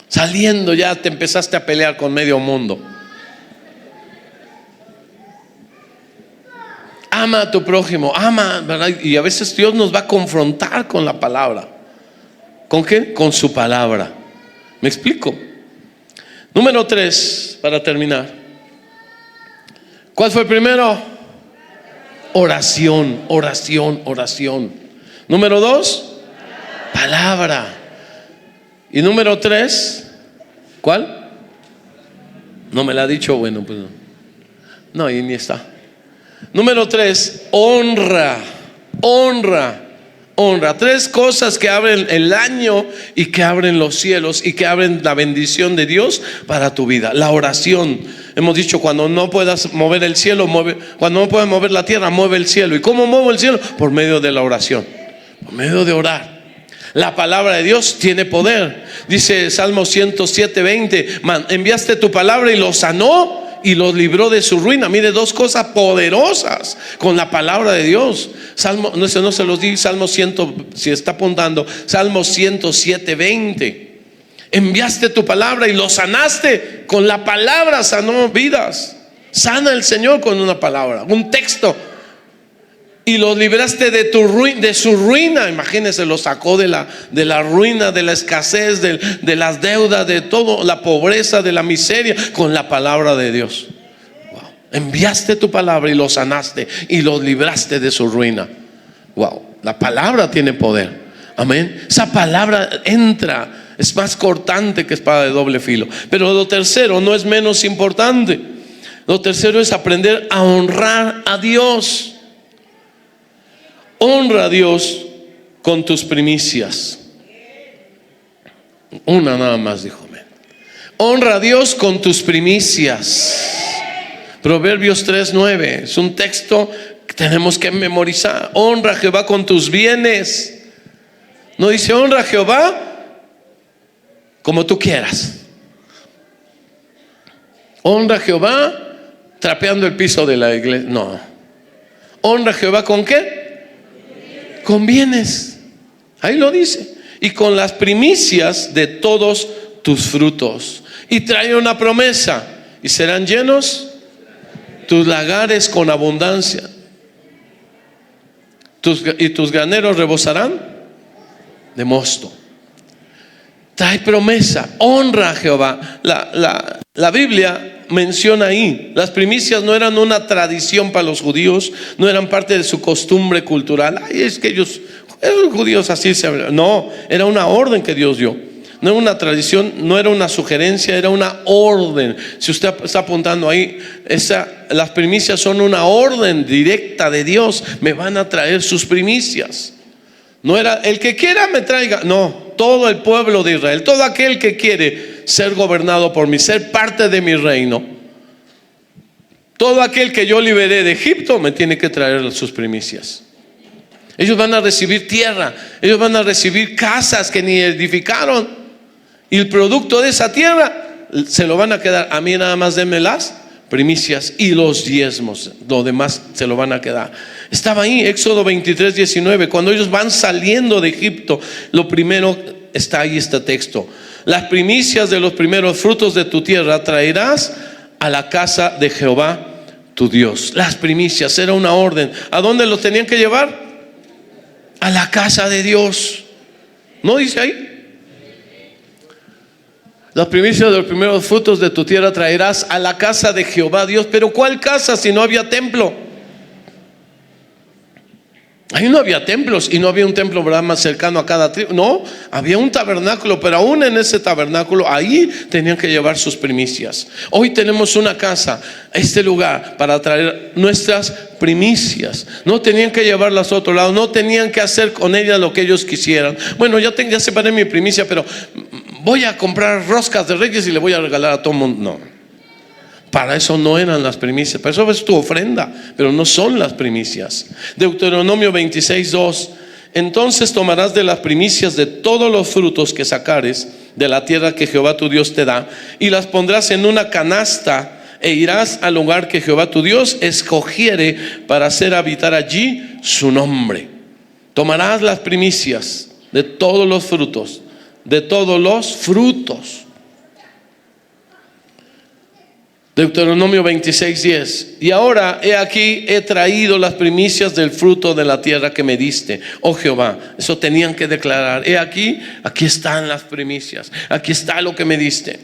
Saliendo ya te empezaste a pelear con medio mundo. Ama a tu prójimo, ama, ¿verdad? Y a veces Dios nos va a confrontar con la palabra. ¿Con qué? Con su palabra. ¿Me explico? Número 3, para terminar. ¿Cuál fue el primero? Oración, oración, oración. Número 2, palabra. Y número 3, ¿cuál? No me la ha dicho, bueno, pues no. No, ahí ni está. Número 3, honra, honra, honra. 3 cosas que abren el año y que abren los cielos y que abren la bendición de Dios para tu vida. La oración. Hemos dicho, cuando no puedas mover el cielo, cuando no puedas mover la tierra, mueve el cielo. ¿Y cómo muevo el cielo? Por medio de la oración, por medio de orar. La palabra de Dios tiene poder. Dice Salmo 107:20, enviaste tu palabra y lo sanó y los libró de su ruina. Mire, 2 cosas poderosas con la palabra de Dios. Salmo, no se los di, Salmo 100, si está apuntando, Salmo 107:20. Enviaste tu palabra y lo sanaste. Con la palabra sanó vidas. Sana el Señor con una palabra, un texto. Y los libraste de su ruina. Imagínense, lo sacó de la ruina, de la escasez, de las deudas, de todo, la pobreza, de la miseria, con la palabra de Dios. Wow. Enviaste tu palabra y lo sanaste y los libraste de su ruina. Wow, la palabra tiene poder. Amén. Esa palabra entra, es más cortante que espada de doble filo. Pero lo tercero no es menos importante. Lo tercero es aprender a honrar a Dios. Honra a Dios con tus primicias. Una nada más, dijo. Honra a Dios con tus primicias. Proverbios 3:9 es un texto que tenemos que memorizar. Honra a Jehová con tus bienes. No dice honra a Jehová como tú quieras. Honra a Jehová trapeando el piso de la iglesia. No. Honra a Jehová con qué? Con bienes. Ahí lo dice. Y con las primicias de todos tus frutos. Y trae una promesa. Y serán llenos tus lagares con abundancia. Y tus graneros rebosarán de mosto. Trae promesa. Honra a Jehová. La Biblia menciona ahí, las primicias no eran una tradición para los judíos, no eran parte de su costumbre cultural. Ay, es que ellos, esos judíos así se hablan. No, era una orden que Dios dio. No era una tradición, no era una sugerencia, era una orden. Si usted está apuntando ahí, las primicias son una orden directa de Dios. Me van a traer sus primicias. No era el que quiera me traiga. No, todo el pueblo de Israel, todo aquel que quiere ser gobernado por mí, ser parte de mi reino, todo aquel que yo liberé de Egipto me tiene que traer sus primicias. Ellos van a recibir tierra, ellos van a recibir casas que ni edificaron, y el producto de esa tierra se lo van a quedar. A mí nada más denme las primicias y los diezmos, lo demás se lo van a quedar. Estaba ahí, Éxodo 23:19, cuando ellos van saliendo de Egipto, lo primero está ahí este texto: las primicias de los primeros frutos de tu tierra traerás a la casa de Jehová tu Dios. Las primicias era una orden. ¿A dónde los tenían que llevar? A la casa de Dios. ¿No dice ahí? Las primicias de los primeros frutos de tu tierra traerás a la casa de Jehová Dios. Pero ¿cuál casa si no había templo? Ahí no había templos y no había un templo, ¿verdad?, más cercano a cada tribu. No, había un tabernáculo, pero aún en ese tabernáculo, ahí tenían que llevar sus primicias. Hoy tenemos una casa, este lugar, para traer nuestras primicias. No tenían que llevarlas a otro lado, no tenían que hacer con ellas lo que ellos quisieran. Bueno, ya separé mi primicia, pero voy a comprar roscas de Reyes y le voy a regalar a todo el mundo. No. Para eso no eran las primicias, para eso es tu ofrenda, pero no son las primicias. Deuteronomio 26:2: entonces tomarás de las primicias de todos los frutos que sacares de la tierra que Jehová tu Dios te da, y las pondrás en una canasta, e irás al lugar que Jehová tu Dios escogiere para hacer habitar allí su nombre. Tomarás las primicias de todos los frutos, de todos los frutos. Deuteronomio 26:10: y ahora he aquí, he traído las primicias del fruto de la tierra que me diste, oh Jehová. Eso tenían que declarar: he aquí, aquí están las primicias, aquí está lo que me diste.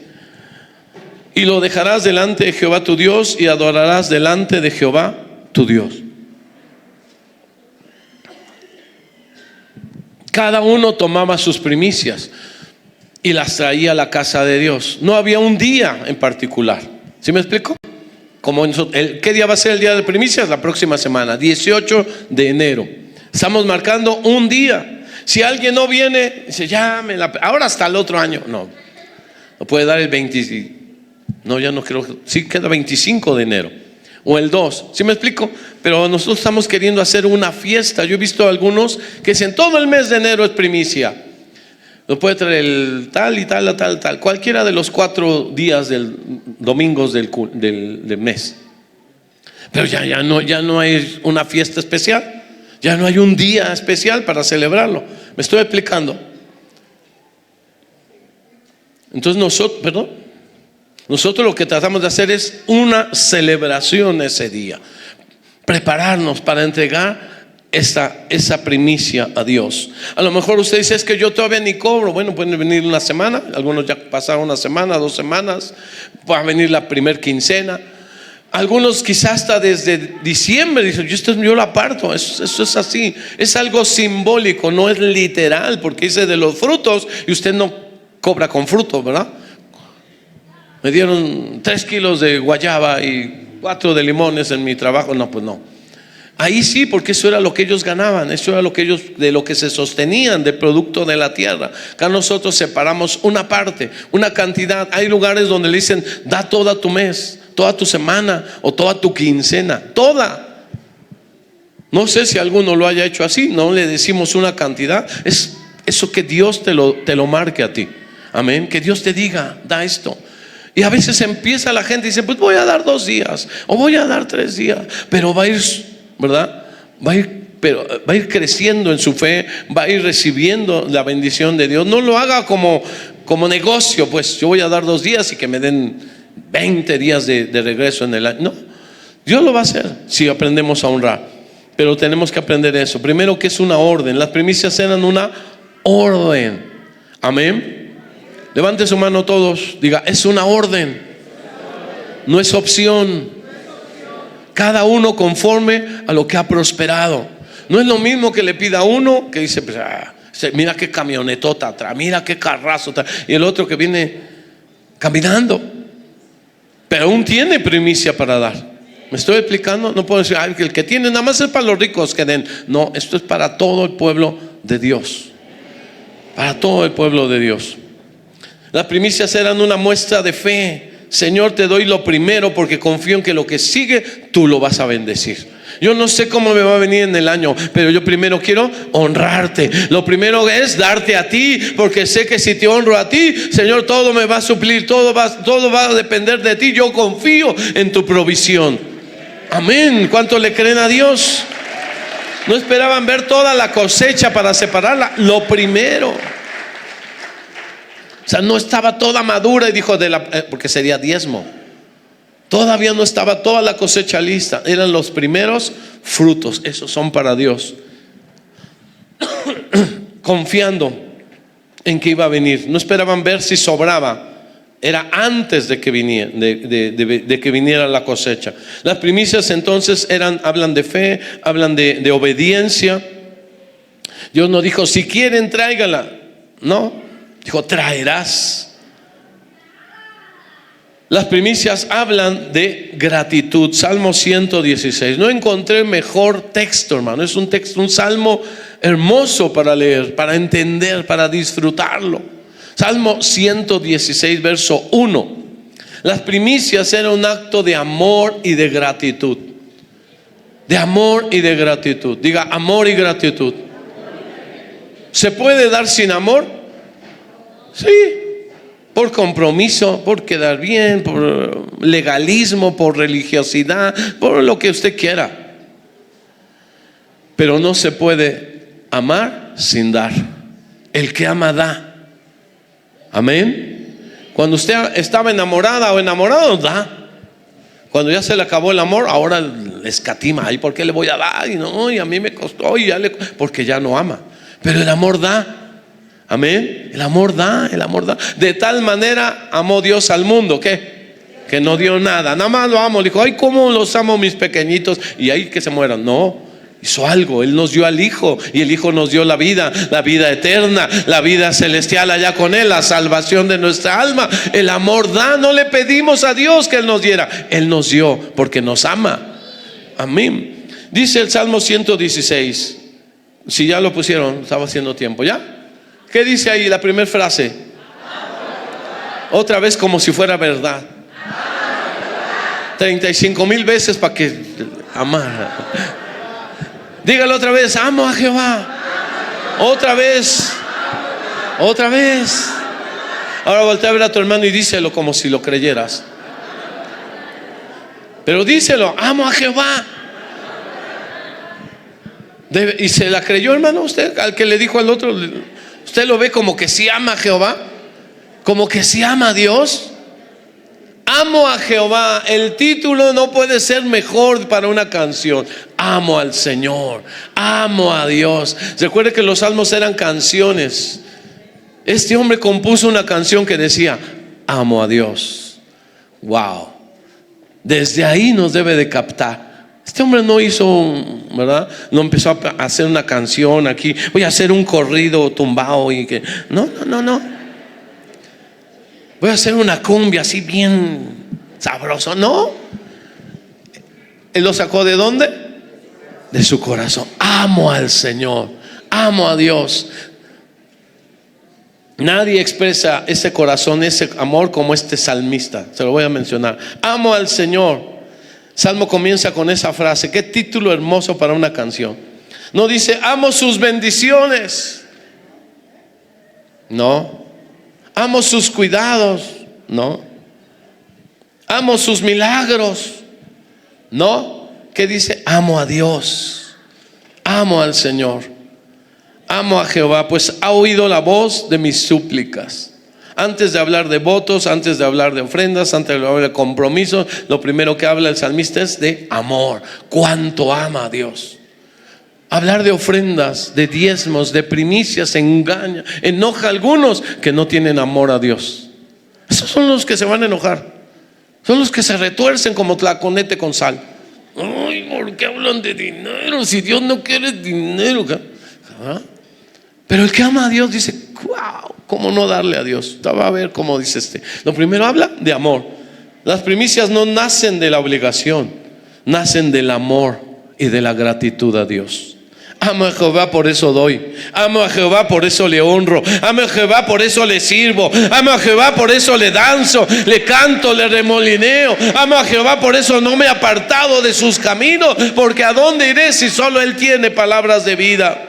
Y lo dejarás delante de Jehová tu Dios, y adorarás delante de Jehová tu Dios. Cada uno tomaba sus primicias y las traía a la casa de Dios. No había un día en particular. ¿Sí me explico? ¿Qué día va a ser el día de primicias? La próxima semana, 18 de enero. Estamos marcando un día. Si alguien no viene, dice, ahora hasta el otro año. No puede dar el 20. No, ya no creo. Sí, queda 25 de enero. O el 2. ¿Sí me explico? Pero nosotros estamos queriendo hacer una fiesta. Yo he visto a algunos que dicen, todo el mes de enero es primicia. Lo puede traer el tal y tal, tal. Cualquiera de los 4 días domingos del mes. Pero ya no hay una fiesta especial. Ya no hay un día especial para celebrarlo. ¿Me estoy explicando? Entonces nosotros lo que tratamos de hacer es una celebración ese día. Prepararnos para entregar esa primicia a Dios. A lo mejor usted dice, es que yo todavía ni cobro. Bueno, pueden venir una semana, algunos ya pasaron una semana, 2 semanas, va a venir la primer quincena. Algunos quizás hasta desde diciembre dicen, yo lo aparto. Eso es así, es algo simbólico, no es literal, porque dice de los frutos y usted no cobra con fruto, ¿verdad? Me dieron 3 kilos de guayaba y 4 de limones en mi trabajo. No, pues no. Ahí sí, porque eso era lo que ellos ganaban, eso era de lo que se sostenían, del producto de la tierra. Acá nosotros separamos una parte, una cantidad. Hay lugares donde le dicen, da toda tu mes, toda tu semana o toda tu quincena, toda. No sé si alguno lo haya hecho así. No le decimos una cantidad, es eso que Dios te lo marque a ti. Amén, que Dios te diga, da esto. Y a veces empieza la gente y dice, pues voy a dar 2 días o voy a dar 3 días, pero va a ir, ¿verdad? Va a ir creciendo en su fe, va a ir recibiendo la bendición de Dios. No lo haga como negocio, pues yo voy a dar 2 días y que me den 20 días de regreso en el año. No, Dios lo va a hacer si aprendemos a honrar. Pero tenemos que aprender eso. Primero, que es una orden. Las primicias eran una orden. Amén. Levante su mano todos, diga, es una orden, no es opción. Cada uno conforme a lo que ha prosperado. No es lo mismo que le pida a uno que dice, pues, mira qué camionetota atrás, mira qué carrazo atrás, y el otro que viene caminando, pero aún tiene primicia para dar. ¿Me estoy explicando? No puedo decir, el que tiene nada más es para los ricos que den. No, esto es para todo el pueblo de Dios. Para todo el pueblo de Dios. Las primicias eran una muestra de fe. Señor, te doy lo primero porque confío en que lo que sigue tú lo vas a bendecir. Yo no sé cómo me va a venir en el año, pero yo primero quiero honrarte. Lo primero es darte a ti, porque sé que si te honro a ti, Señor, todo me va a suplir, todo va a depender de ti. Yo confío en tu provisión. Amén. ¿Cuánto le creen a Dios? No esperaban ver toda la cosecha para separarla. Lo primero. O sea, no estaba toda madura y dijo, porque sería diezmo. Todavía no estaba toda la cosecha lista. Eran los primeros frutos. Esos son para Dios. Confiando en que iba a venir. No esperaban ver si sobraba. Era antes de que viniera, de que viniera la cosecha. Las primicias entonces hablan de fe, hablan de obediencia. Dios no dijo, si quieren, tráigala. No, dijo, traerás. Las primicias hablan de gratitud. Salmo 116. No encontré mejor texto, hermano. Es un texto, un salmo hermoso para leer, para entender, para disfrutarlo. Salmo 116, verso 1. Las primicias eran un acto de amor y de gratitud. De amor y de gratitud. Diga, amor y gratitud. ¿Se puede dar sin amor? Sí. Por compromiso, por quedar bien, por legalismo, por religiosidad, por lo que usted quiera. Pero no se puede amar sin dar. El que ama da. Amén. Cuando usted estaba enamorada o enamorado, da. Cuando ya se le acabó el amor, ahora escatima. ¿Y por qué le voy a dar? Y no, y a mí me costó, porque ya no ama. Pero el amor da. Amén. El amor da, el amor da. De tal manera amó Dios al mundo, ¿qué? Que no dio nada. Nada más lo amo. Le dijo, ay, cómo los amo mis pequeñitos. Y ahí que se mueran. No, hizo algo. Él nos dio al Hijo. Y el Hijo nos dio la vida eterna, la vida celestial allá con Él, la salvación de nuestra alma. El amor da. No le pedimos a Dios que Él nos diera. Él nos dio porque nos ama. Amén. Dice el Salmo 116. Si ya lo pusieron, estaba haciendo tiempo. ¿Ya? ¿Qué dice ahí la primera frase? Otra vez como si fuera verdad. 35,000 veces para que amara. Dígalo otra vez, amo a Jehová. Otra vez. Otra vez. Ahora voltea a ver a tu hermano y díselo como si lo creyeras. Pero díselo, amo a Jehová. ¿Y se la creyó, hermano, usted? Al que le dijo al otro, ¿usted lo ve como que sí ama a Jehová? ¿Como que sí ama a Dios? Amo a Jehová. El título no puede ser mejor para una canción. Amo al Señor, amo a Dios. Recuerde que los salmos eran canciones. Este hombre compuso una canción que decía, amo a Dios. Wow. Desde ahí nos debe de captar. Este hombre no hizo, ¿verdad? No empezó a hacer una canción aquí. Voy a hacer un corrido tumbado y que no. Voy a hacer una cumbia así bien sabroso. No. Él lo sacó ¿de dónde? De su corazón. Amo al Señor, amo a Dios. Nadie expresa ese corazón, ese amor como este salmista. Se lo voy a mencionar. Amo al Señor. Salmo comienza con esa frase. Qué título hermoso para una canción. No dice, amo sus bendiciones. No. Amo sus cuidados. No. Amo sus milagros. No. ¿Qué dice? Amo a Dios. Amo al Señor. Amo a Jehová, pues ha oído la voz de mis súplicas. Antes de hablar de votos, antes de hablar de ofrendas, antes de hablar de compromisos, lo primero que habla el salmista es de amor. Cuánto ama a Dios. Hablar de ofrendas, de diezmos, de primicias engaña, enoja a algunos que no tienen amor a Dios. Esos son los que se van a enojar. Son los que se retuercen como tlaconete con sal. Ay, ¿por qué hablan de dinero? Si Dios no quiere dinero. ¿Ah? Pero el que ama a Dios dice, wow, ¿cómo no darle a Dios? Va a ver cómo dice este. Lo primero habla de amor. Las primicias no nacen de la obligación, nacen del amor y de la gratitud a Dios. Amo a Jehová, por eso doy. Amo a Jehová, por eso le honro. Amo a Jehová, por eso le sirvo. Amo a Jehová, por eso le danzo, le canto, le remolineo. Amo a Jehová, por eso no me he apartado de sus caminos, porque ¿a dónde iré si solo Él tiene palabras de vida?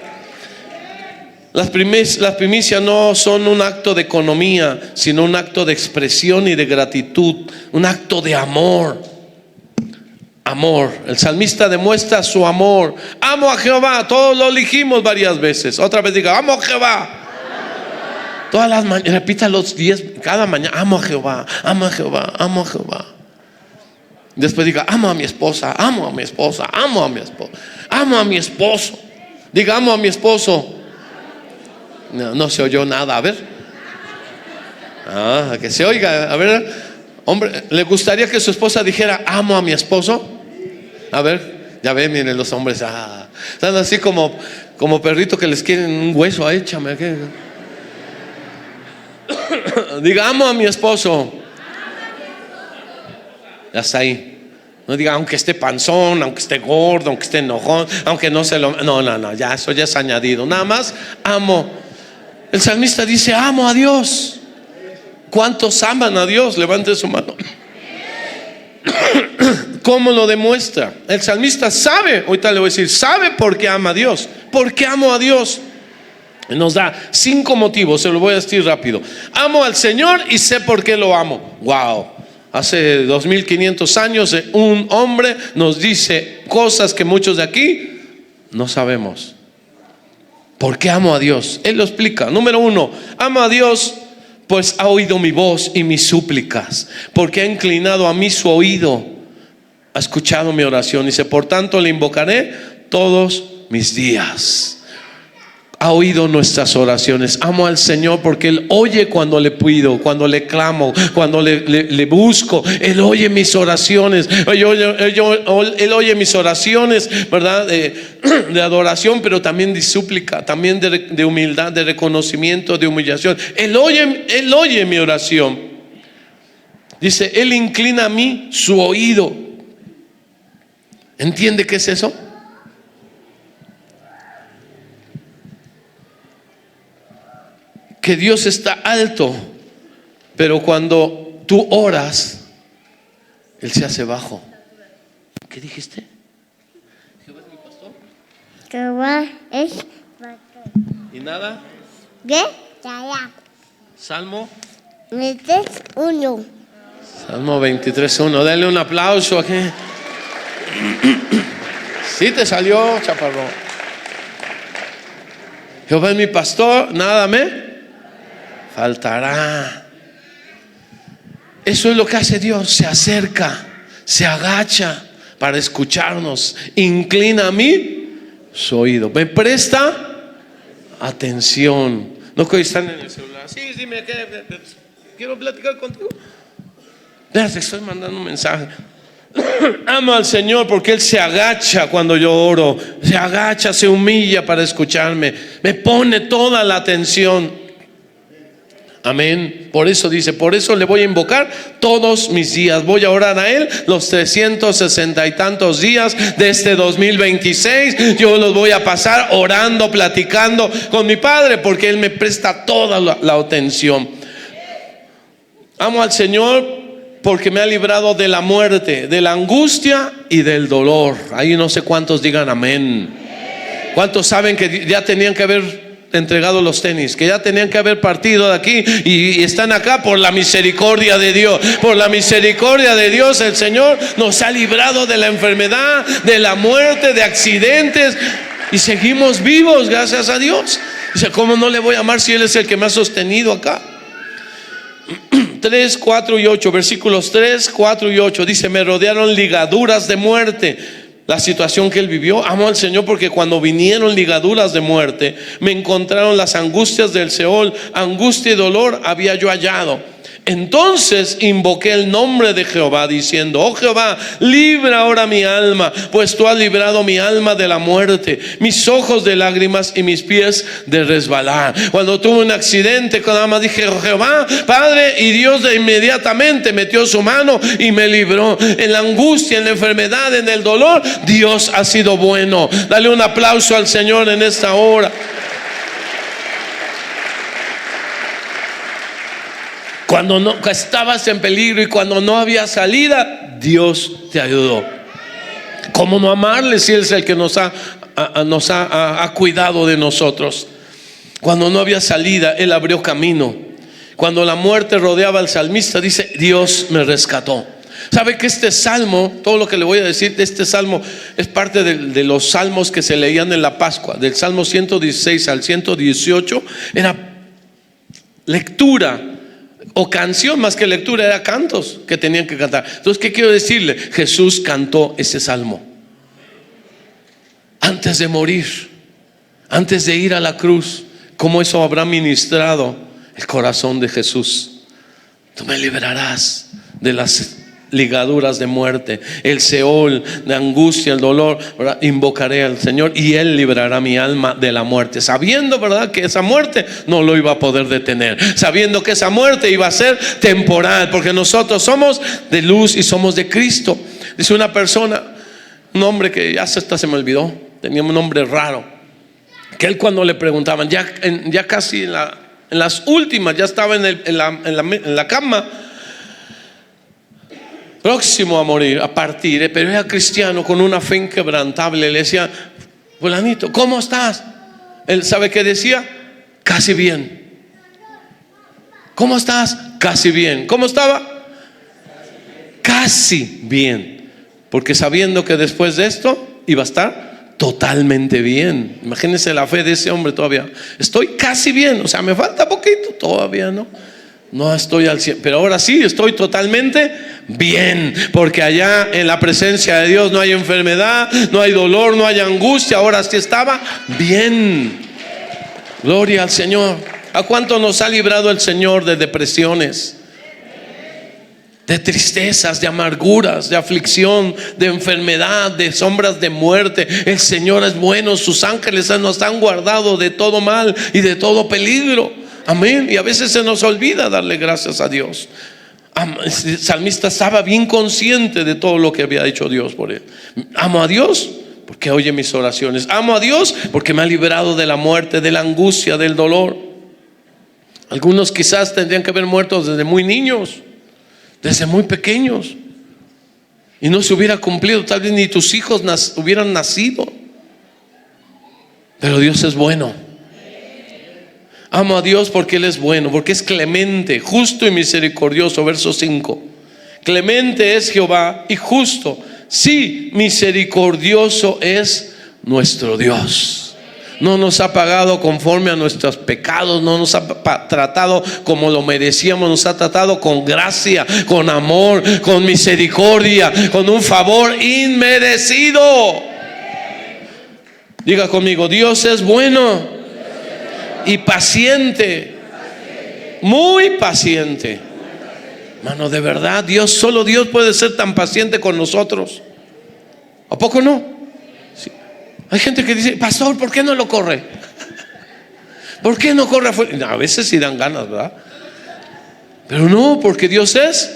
Las primicias no son un acto de economía, sino un acto de expresión y de gratitud, un acto de amor. Amor. El salmista demuestra su amor. Amo a Jehová. Todos lo elegimos varias veces. Otra vez diga, amo a Jehová. Todas las mañanas, repita los 10 cada mañana. Amo a Jehová, amo a Jehová, amo a Jehová. Después diga, amo a mi esposa, amo a mi esposa, amo a mi esposa, amo a mi esposo. Diga, amo a mi esposo. No se oyó nada, a ver. Que se oiga, a ver. Hombre, ¿le gustaría que su esposa dijera, amo a mi esposo? A ver, ya ven, miren los hombres, están así como Como perrito que les quieren un hueso, échame. Diga, amo a mi esposo. Ya está ahí. No diga, aunque esté panzón, aunque esté gordo, aunque esté enojón, aunque no se lo... No, ya eso ya es añadido. Nada más, amo. El salmista dice, amo a Dios. ¿Cuántos aman a Dios? Levante su mano. ¿Cómo lo demuestra? El salmista sabe, ahorita le voy a decir, sabe por qué ama a Dios. ¿Por qué amo a Dios? Nos da 5 motivos, se lo voy a decir rápido. Amo al Señor y sé por qué lo amo. Wow. Hace 2500 años un hombre nos dice cosas que muchos de aquí no sabemos. ¿Por qué amo a Dios? Él lo explica. Número 1, amo a Dios pues ha oído mi voz y mis súplicas, porque ha inclinado a mí su oído, ha escuchado mi oración. Dice, por tanto le invocaré todos mis días. Ha oído nuestras oraciones. Amo al Señor porque Él oye cuando le pido, cuando le clamo, cuando le busco. Él oye mis oraciones. Él oye mis oraciones, ¿verdad? De adoración, pero también de súplica, también de humildad, de reconocimiento, de humillación. Él oye mi oración. Dice, Él inclina a mí su oído. ¿Entiende qué es eso? Que Dios está alto, pero cuando tú oras, Él se hace bajo. ¿Qué dijiste? ¿Jehová es mi pastor? Jehová es pastor. ¿Y nada? ¿Qué? Ya. Salmo 23:1. Salmo 23:1. Dale un aplauso aquí. Sí te salió, chaparrón. Jehová es mi pastor, nada me faltará. Eso es lo que hace Dios. Se acerca, se agacha para escucharnos, inclina a mí su oído, me presta atención. No que hoy están en el celular. Sí, dime, quiero platicar contigo. Te estoy mandando un mensaje. Amo al Señor porque Él se agacha cuando yo oro, se agacha, se humilla para escucharme, me pone toda la atención. Amén. Por eso dice, por eso le voy a invocar todos mis días. Voy a orar a Él los 360 y tantos días de este 2026. Yo los voy a pasar orando, platicando con mi Padre, porque Él me presta toda la atención. Amo al Señor porque me ha librado de la muerte, de la angustia y del dolor. Ahí no sé cuántos digan amén. ¿Cuántos saben que ya tenían que haber entregado los tenis, que ya tenían que haber partido de aquí y están acá por la misericordia de Dios? Por la misericordia de Dios el Señor nos ha librado de la enfermedad, de la muerte, de accidentes, y seguimos vivos gracias a Dios. Dice, ¿cómo no le voy a amar si Él es el que me ha sostenido acá? 3, 4 y 8, versículos 3, 4 y 8 dice, me rodearon ligaduras de muerte. La situación que él vivió. Amo al Señor porque cuando vinieron ligaduras de muerte, me encontraron las angustias del Seol. Angustia y dolor había yo hallado. Entonces invoqué el nombre de Jehová diciendo, oh Jehová, libra ahora mi alma, pues tú has librado mi alma de la muerte, mis ojos de lágrimas y mis pies de resbalar. Cuando tuve un accidente, nada más dije, oh Jehová, Padre, y Dios de inmediatamente metió su mano y me libró. En la angustia, en la enfermedad, en el dolor, Dios ha sido bueno. Dale un aplauso al Señor en esta hora. Cuando no estabas en peligro y cuando no había salida, Dios te ayudó. ¿Cómo no amarle si Él es el que nos ha cuidado de nosotros? Cuando no había salida, Él abrió camino. Cuando la muerte rodeaba al salmista, dice, Dios me rescató. ¿Sabe que este salmo, todo lo que le voy a decir de este salmo, es parte de los salmos que se leían en la Pascua? Del salmo 116 al 118 era lectura o canción, más que lectura, era cantos que tenían que cantar. Entonces, ¿qué quiero decirle? Jesús cantó ese salmo antes de morir, antes de ir a la cruz. ¿Cómo eso habrá ministrado el corazón de Jesús? Tú me librarás de las ligaduras de muerte, el Seol, de angustia, el dolor, ¿verdad? Invocaré al Señor y Él librará mi alma de la muerte, sabiendo, ¿verdad?, que esa muerte no lo iba a poder detener, sabiendo que esa muerte iba a ser temporal, porque nosotros somos de luz y somos de Cristo. Dice una persona, un hombre que ya se me olvidó, tenía un nombre raro, que él cuando le preguntaban, ya casi en las últimas, ya estaba en la cama, próximo a morir, a partir, pero era cristiano con una fe inquebrantable. Le decía, fulanito, ¿cómo estás? Él, ¿sabe qué decía? Casi bien. ¿Cómo estás? Casi bien. ¿Cómo estaba? Casi bien. Porque sabiendo que después de esto iba a estar totalmente bien. Imagínense la fe de ese hombre todavía. Estoy casi bien, o sea, me falta poquito, todavía no estoy al 100, pero ahora sí estoy totalmente bien, porque allá en la presencia de Dios no hay enfermedad, no hay dolor, no hay angustia. Ahora sí estaba bien. Gloria al Señor. ¿A cuánto nos ha librado el Señor de depresiones, de tristezas, de amarguras, de aflicción, de enfermedad, de sombras de muerte? El Señor es bueno, sus ángeles nos han guardado de todo mal y de todo peligro. Amén. Y a veces se nos olvida darle gracias a Dios. El salmista estaba bien consciente de todo lo que había hecho Dios por él. Amo a Dios porque oye mis oraciones. Amo a Dios porque me ha librado de la muerte, de la angustia, del dolor. Algunos quizás tendrían que haber muerto desde muy niños, desde muy pequeños, y no se hubiera cumplido, tal vez ni tus hijos hubieran nacido. Pero Dios es bueno. Amo a Dios porque Él es bueno, porque es clemente, justo y misericordioso. Verso 5. Clemente es Jehová y justo, sí, misericordioso es nuestro Dios. No nos ha pagado conforme a nuestros pecados, no nos ha tratado como lo merecíamos, nos ha tratado con gracia, con amor, con misericordia, con un favor inmerecido. Diga conmigo, Dios es bueno y paciente, muy paciente. Mano, de verdad, solo Dios puede ser tan paciente con nosotros. ¿A poco no? Sí. Hay gente que dice, pastor, ¿por qué no lo corre? ¿Por qué no corre afuera? A veces sí dan ganas, ¿verdad? Pero no, porque Dios es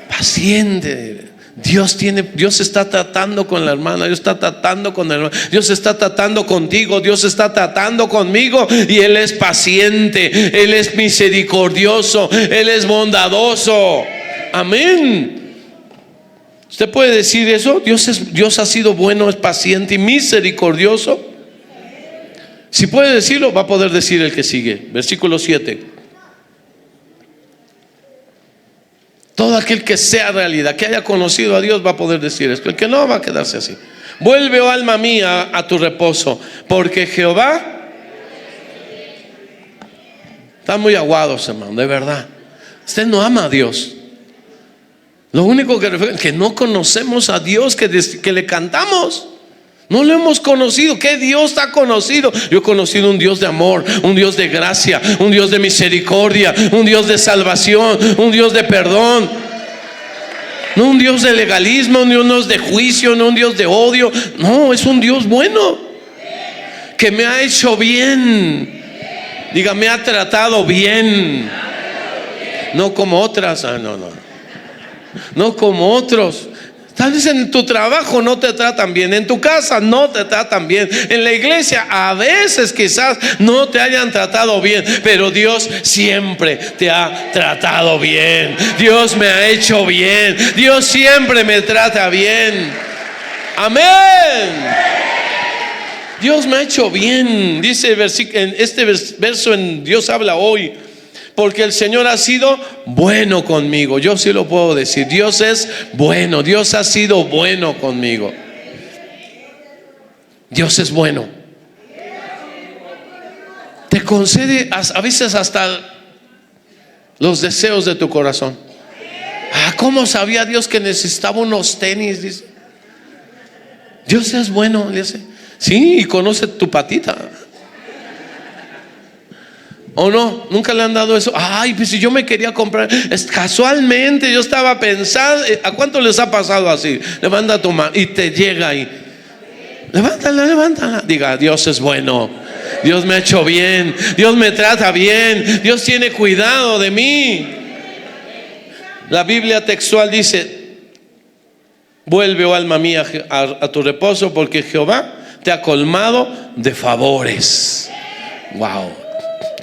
paciente. Dios está tratando con la hermana, Dios está tratando con el hermano, Dios está tratando contigo, Dios está tratando conmigo, y Él es paciente, Él es misericordioso, Él es bondadoso. Amén. ¿Usted puede decir eso? Dios ha sido bueno, es paciente y misericordioso. Si puede decirlo, va a poder decir el que sigue. Versículo 7. Todo aquel que sea realidad, que haya conocido a Dios, va a poder decir esto. El que no, va a quedarse así. Vuelve, oh alma mía, a tu reposo, porque Jehová. Están muy aguados, hermano, de verdad. Usted no ama a Dios. Lo único que no conocemos a Dios, que le cantamos. No lo hemos conocido. ¿Qué Dios ha conocido? Yo he conocido un Dios de amor, un Dios de gracia, un Dios de misericordia, un Dios de salvación, un Dios de perdón. No un Dios de legalismo, ni un Dios de juicio, no un Dios de odio. No, es un Dios bueno, que me ha hecho bien. Diga, me ha tratado bien. No como otras. No como otros. Tal vez en tu trabajo no te tratan bien, en tu casa no te tratan bien, en la iglesia a veces quizás no te hayan tratado bien, pero Dios siempre te ha tratado bien. Dios me ha hecho bien, Dios siempre me trata bien. Amén. Dios me ha hecho bien. Dice en este verso en Dios habla hoy. Porque el Señor ha sido bueno conmigo. Yo sí lo puedo decir. Dios es bueno. Dios ha sido bueno conmigo. Dios es bueno. Te concede a veces hasta los deseos de tu corazón. ¿Cómo sabía Dios que necesitaba unos tenis? Dice. Dios es bueno. Dice. Sí, y conoce tu patita. ¿O no? ¿Nunca le han dado eso? Ay, pues si yo me quería comprar, casualmente yo estaba pensando. ¿A cuánto les ha pasado así? Levanta tu mano y te llega ahí. Levántala, levántala. Diga, Dios es bueno, Dios me ha hecho bien, Dios me trata bien, Dios tiene cuidado de mí. La Biblia textual dice: vuelve, oh alma mía, a tu reposo, porque Jehová te ha colmado de favores. Wow.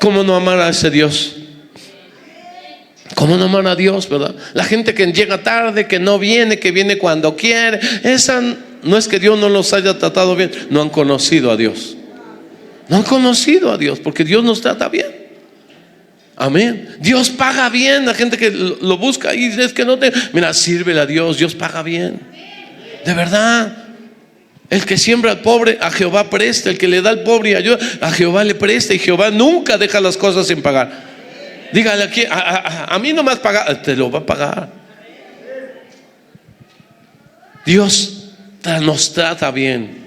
¿Cómo no amar a ese Dios? ¿Cómo no amar a Dios, verdad? La gente que llega tarde, que no viene, que viene cuando quiere, esa no es que Dios no los haya tratado bien, no han conocido a Dios. No han conocido a Dios, porque Dios nos trata bien. Amén. Dios paga bien. La gente que lo busca y es que no te... Mira, sírvele a Dios, Dios paga bien. De verdad. El que siembra al pobre, a Jehová presta. El que le da al pobre y ayuda, a Jehová le presta. Y Jehová nunca deja las cosas sin pagar. Dígale aquí, a mí no me has pagado, te lo va a pagar. Dios nos trata bien.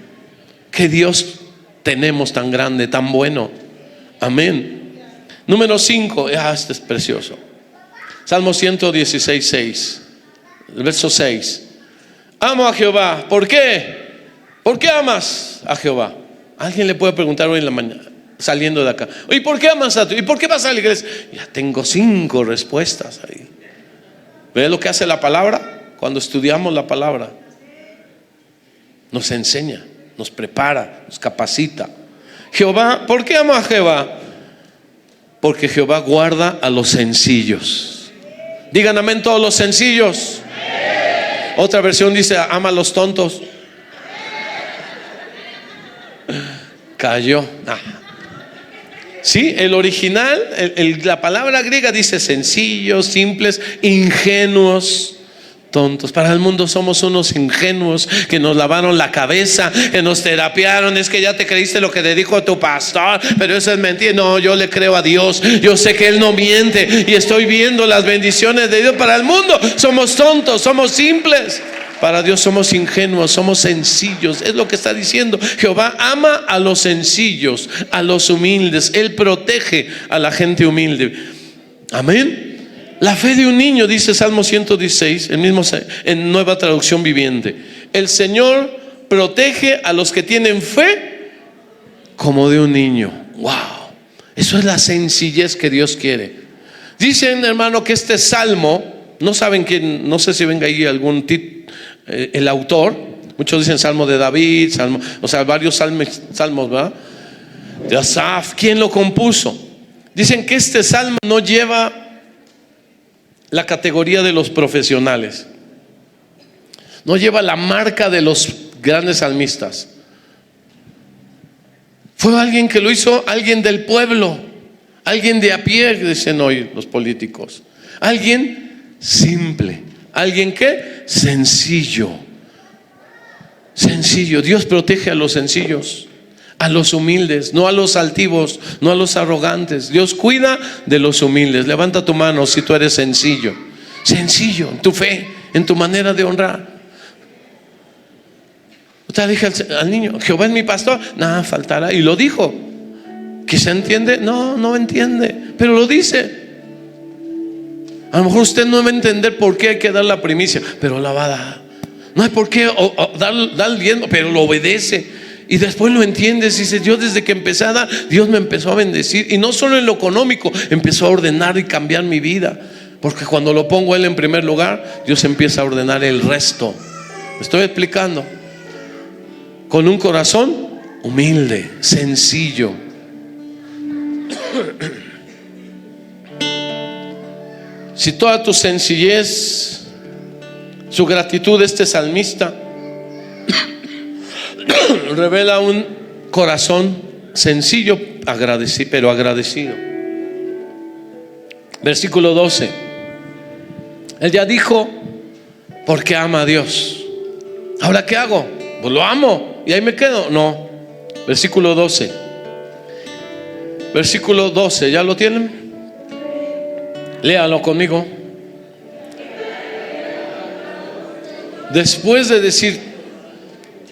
¿Qué Dios tenemos tan grande, tan bueno? Amén. Número 5, este es precioso. Salmo 116, 6, el verso 6. Amo a Jehová. ¿Por qué? ¿Por qué amas a Jehová? Alguien le puede preguntar hoy en la mañana, saliendo de acá: ¿y por qué amas a Dios? ¿Y por qué vas a la iglesia? Ya tengo 5 respuestas ahí. ¿Ve lo que hace la palabra? Cuando estudiamos la palabra, nos enseña, nos prepara, nos capacita. Jehová, ¿por qué amo a Jehová? Porque Jehová guarda a los sencillos. Digan amén todos los sencillos. Otra versión dice: ama a los tontos. Cayó. Sí, el original, la palabra griega dice sencillos, simples, ingenuos, tontos. Para el mundo somos unos ingenuos que nos lavaron la cabeza, que nos terapiaron. Es que ya te creíste lo que te dijo tu pastor, pero eso es mentira. No, yo le creo a Dios. Yo sé que Él no miente y estoy viendo las bendiciones de Dios. Para el mundo somos tontos, somos simples. Para Dios somos ingenuos, somos sencillos. Es lo que está diciendo. Jehová ama a los sencillos, a los humildes. Él protege a la gente humilde. Amén. La fe de un niño, dice Salmo 116, el mismo en Nueva Traducción Viviente. El Señor protege a los que tienen fe como de un niño. Wow. Eso es la sencillez que Dios quiere. Dicen, hermano, que este salmo, no saben quién, no sé si venga ahí algún el autor. Muchos dicen Salmo de David, Salmo, o sea, varios salmos, ¿verdad? De Asaf. ¿Quién lo compuso? Dicen que este salmo no lleva la categoría de los profesionales, no lleva la marca de los grandes salmistas. Fue alguien que lo hizo, alguien del pueblo, alguien de a pie, dicen hoy los políticos. Alguien simple, alguien que sencillo. Sencillo. Dios protege a los sencillos, a los humildes, no a los altivos, no a los arrogantes. Dios cuida de los humildes. Levanta tu mano si tú eres sencillo. Sencillo en tu fe, en tu manera de honrar. Usted dije al niño: Jehová es mi pastor, nada faltará. Y lo dijo. ¿Quizá entiende? No, no entiende, pero lo dice. A lo mejor usted no va a entender por qué hay que dar la primicia, pero la va a dar. No hay por qué dar el diezmo, pero lo obedece. Y después lo entiendes y dices: yo desde que empecé a dar, Dios me empezó a bendecir. Y no solo en lo económico, empezó a ordenar y cambiar mi vida. Porque cuando lo pongo a Él en primer lugar, Dios empieza a ordenar el resto. ¿Me estoy explicando? Con un corazón humilde, sencillo. Si toda tu sencillez, su gratitud, este salmista revela un corazón sencillo, pero agradecido. Versículo 12. Él ya dijo: porque ama a Dios. ¿Ahora qué hago? Pues lo amo y ahí me quedo. No. Versículo 12. Versículo 12, ¿ya lo tienen? Léalo conmigo. Después de decir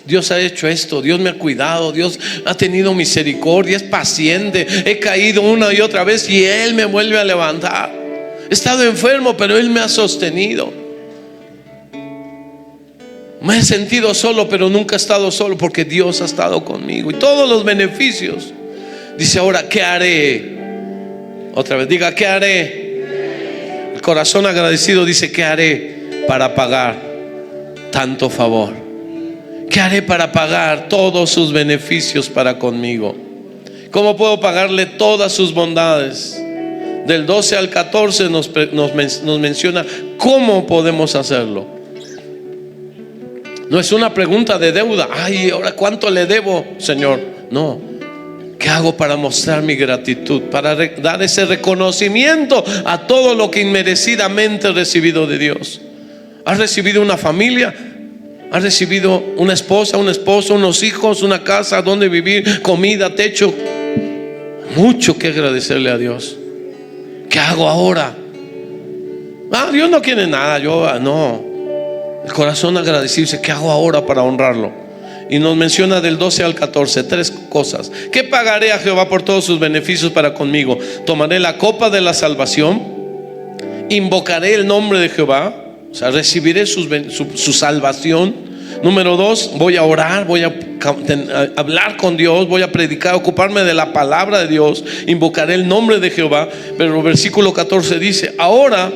Dios ha hecho esto, Dios me ha cuidado, Dios ha tenido misericordia, es paciente. He caído una y otra vez y Él me vuelve a levantar. He estado enfermo, pero Él me ha sostenido. Me he sentido solo, pero nunca he estado solo, porque Dios ha estado conmigo. Y todos los beneficios. Dice ahora, ¿qué haré? Otra vez, diga, ¿qué haré? El corazón agradecido dice, ¿qué haré para pagar tanto favor? ¿Qué haré para pagar todos sus beneficios para conmigo? ¿Cómo puedo pagarle todas sus bondades? Del 12 al 14 nos menciona cómo podemos hacerlo. No es una pregunta de deuda. Ay, ahora ¿cuánto le debo, Señor? No. ¿Qué hago para mostrar mi gratitud? Para dar ese reconocimiento a todo lo que inmerecidamente he recibido de Dios. ¿Has recibido una familia? ¿Has recibido una esposa, un esposo, unos hijos, una casa donde vivir, comida, techo? Mucho que agradecerle a Dios. ¿Qué hago ahora? Dios no quiere nada, yo no. El corazón agradecido dice, ¿qué hago ahora para honrarlo? Y nos menciona del 12 al 14 tres cosas. ¿Qué pagaré a Jehová por todos sus beneficios para conmigo? Tomaré la copa de la salvación, invocaré el nombre de Jehová, o sea, recibiré su salvación. Número 2, voy a orar, voy a hablar con Dios, voy a predicar, ocuparme de la palabra de Dios, invocaré el nombre de Jehová. Pero el versículo 14 dice, ahora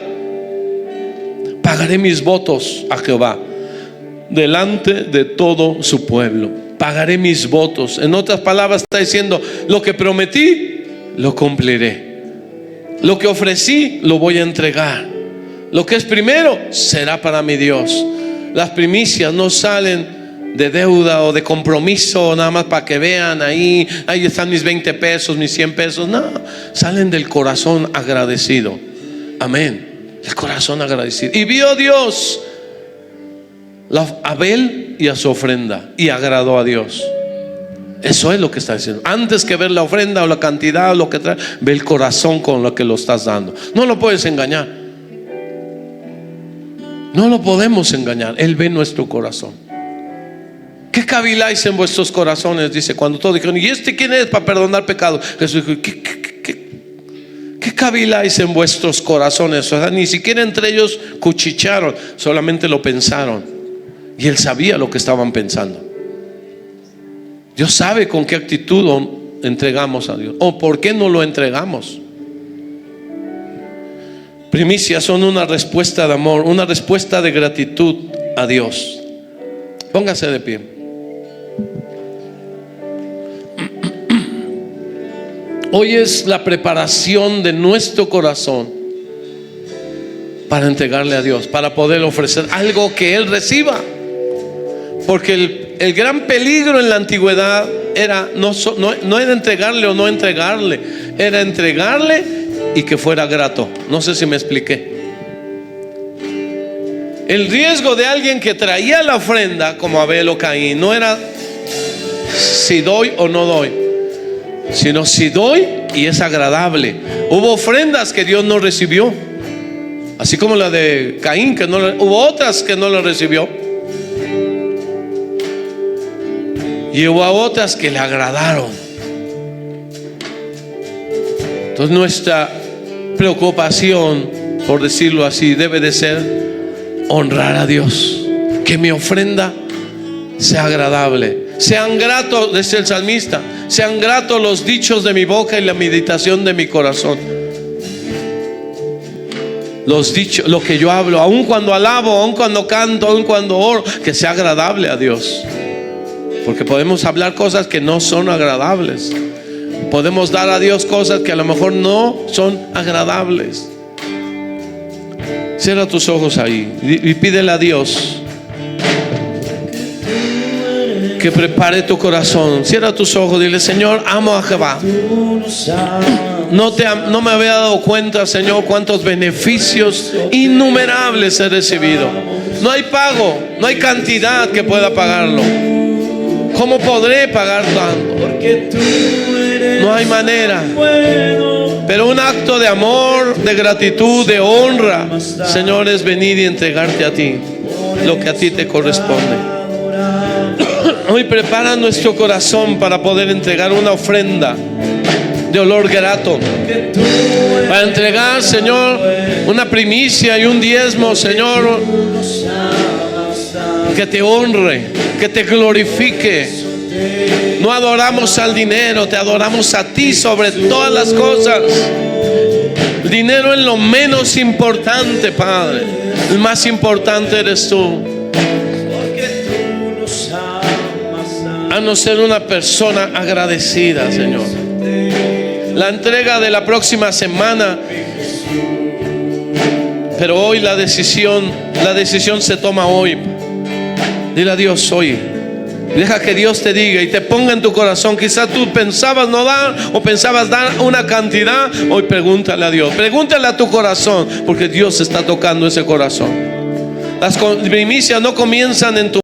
pagaré mis votos a Jehová delante de todo su pueblo. Pagaré mis votos. En otras palabras está diciendo, lo que prometí lo cumpliré, lo que ofrecí lo voy a entregar. Lo que es primero será para mi Dios. Las primicias no salen de deuda o de compromiso nada más para que vean ahí están mis 20 pesos, mis 100 pesos. No, salen del corazón agradecido. Amén. El corazón agradecido. Y vio Dios a Abel y a su ofrenda y agradó a Dios. Eso es lo que está diciendo. Antes que ver la ofrenda o la cantidad o lo que trae, ve el corazón con lo que lo estás dando. No lo puedes engañar. No lo podemos engañar. Él ve nuestro corazón. ¿Qué caviláis en vuestros corazones? Dice, cuando todos dijeron, ¿y este quién es para perdonar pecados? Jesús dijo, ¿qué caviláis en vuestros corazones? O sea, ni siquiera entre ellos cuchicharon, solamente lo pensaron. Y Él sabía lo que estaban pensando. Dios sabe con qué actitud entregamos a Dios, o por qué no lo entregamos. Primicias son una respuesta de amor, una respuesta de gratitud a Dios. Póngase de pie. Hoy es la preparación de nuestro corazón para entregarle a Dios, para poder ofrecer algo que Él reciba. Porque el gran peligro en la antigüedad era no era entregarle o no entregarle, era entregarle y que fuera grato. No sé si me expliqué. El riesgo de alguien que traía la ofrenda, como Abel o Caín, no era si doy o no doy, sino si doy y es agradable. Hubo ofrendas que Dios no recibió, así como la de Caín, que hubo otras que no lo recibió, y hubo otras que le agradaron. Entonces nuestra preocupación, por decirlo así, debe de ser honrar a Dios, que mi ofrenda sea agradable. Sean gratos, dice el salmista, sean gratos los dichos de mi boca y la meditación de mi corazón. Los dichos, lo que yo hablo, aun cuando alabo, aun cuando canto, aun cuando oro, que sea agradable a Dios. Porque podemos hablar cosas que no son agradables. Podemos dar a Dios cosas que a lo mejor no son agradables. Cierra tus ojos ahí y pídele a Dios que prepare tu corazón. Cierra tus ojos, dile: Señor, amo a Jehová. No me había dado cuenta, Señor, cuántos beneficios innumerables he recibido. No hay pago, no hay cantidad que pueda pagarlo. ¿Cómo podré pagar tanto? No hay manera. Pero un acto de amor, de gratitud, de honra, Señor, es venir y entregarte a ti lo que a ti te corresponde. Hoy prepara nuestro corazón para poder entregar una ofrenda de olor grato. Para entregar, Señor, una primicia y un diezmo, Señor, que te honre, que te glorifique. No adoramos al dinero, te adoramos a ti sobre todas las cosas. El dinero es lo menos importante, Padre. El más importante eres tú. Haznos ser una persona agradecida, Señor. La entrega de la próxima semana, pero hoy la decisión se toma hoy. Dile a Dios hoy. Deja que Dios te diga y te ponga en tu corazón. Quizás tú pensabas no dar o pensabas dar una cantidad. Hoy pregúntale a Dios, pregúntale a tu corazón, porque Dios está tocando ese corazón. Las primicias no comienzan en tu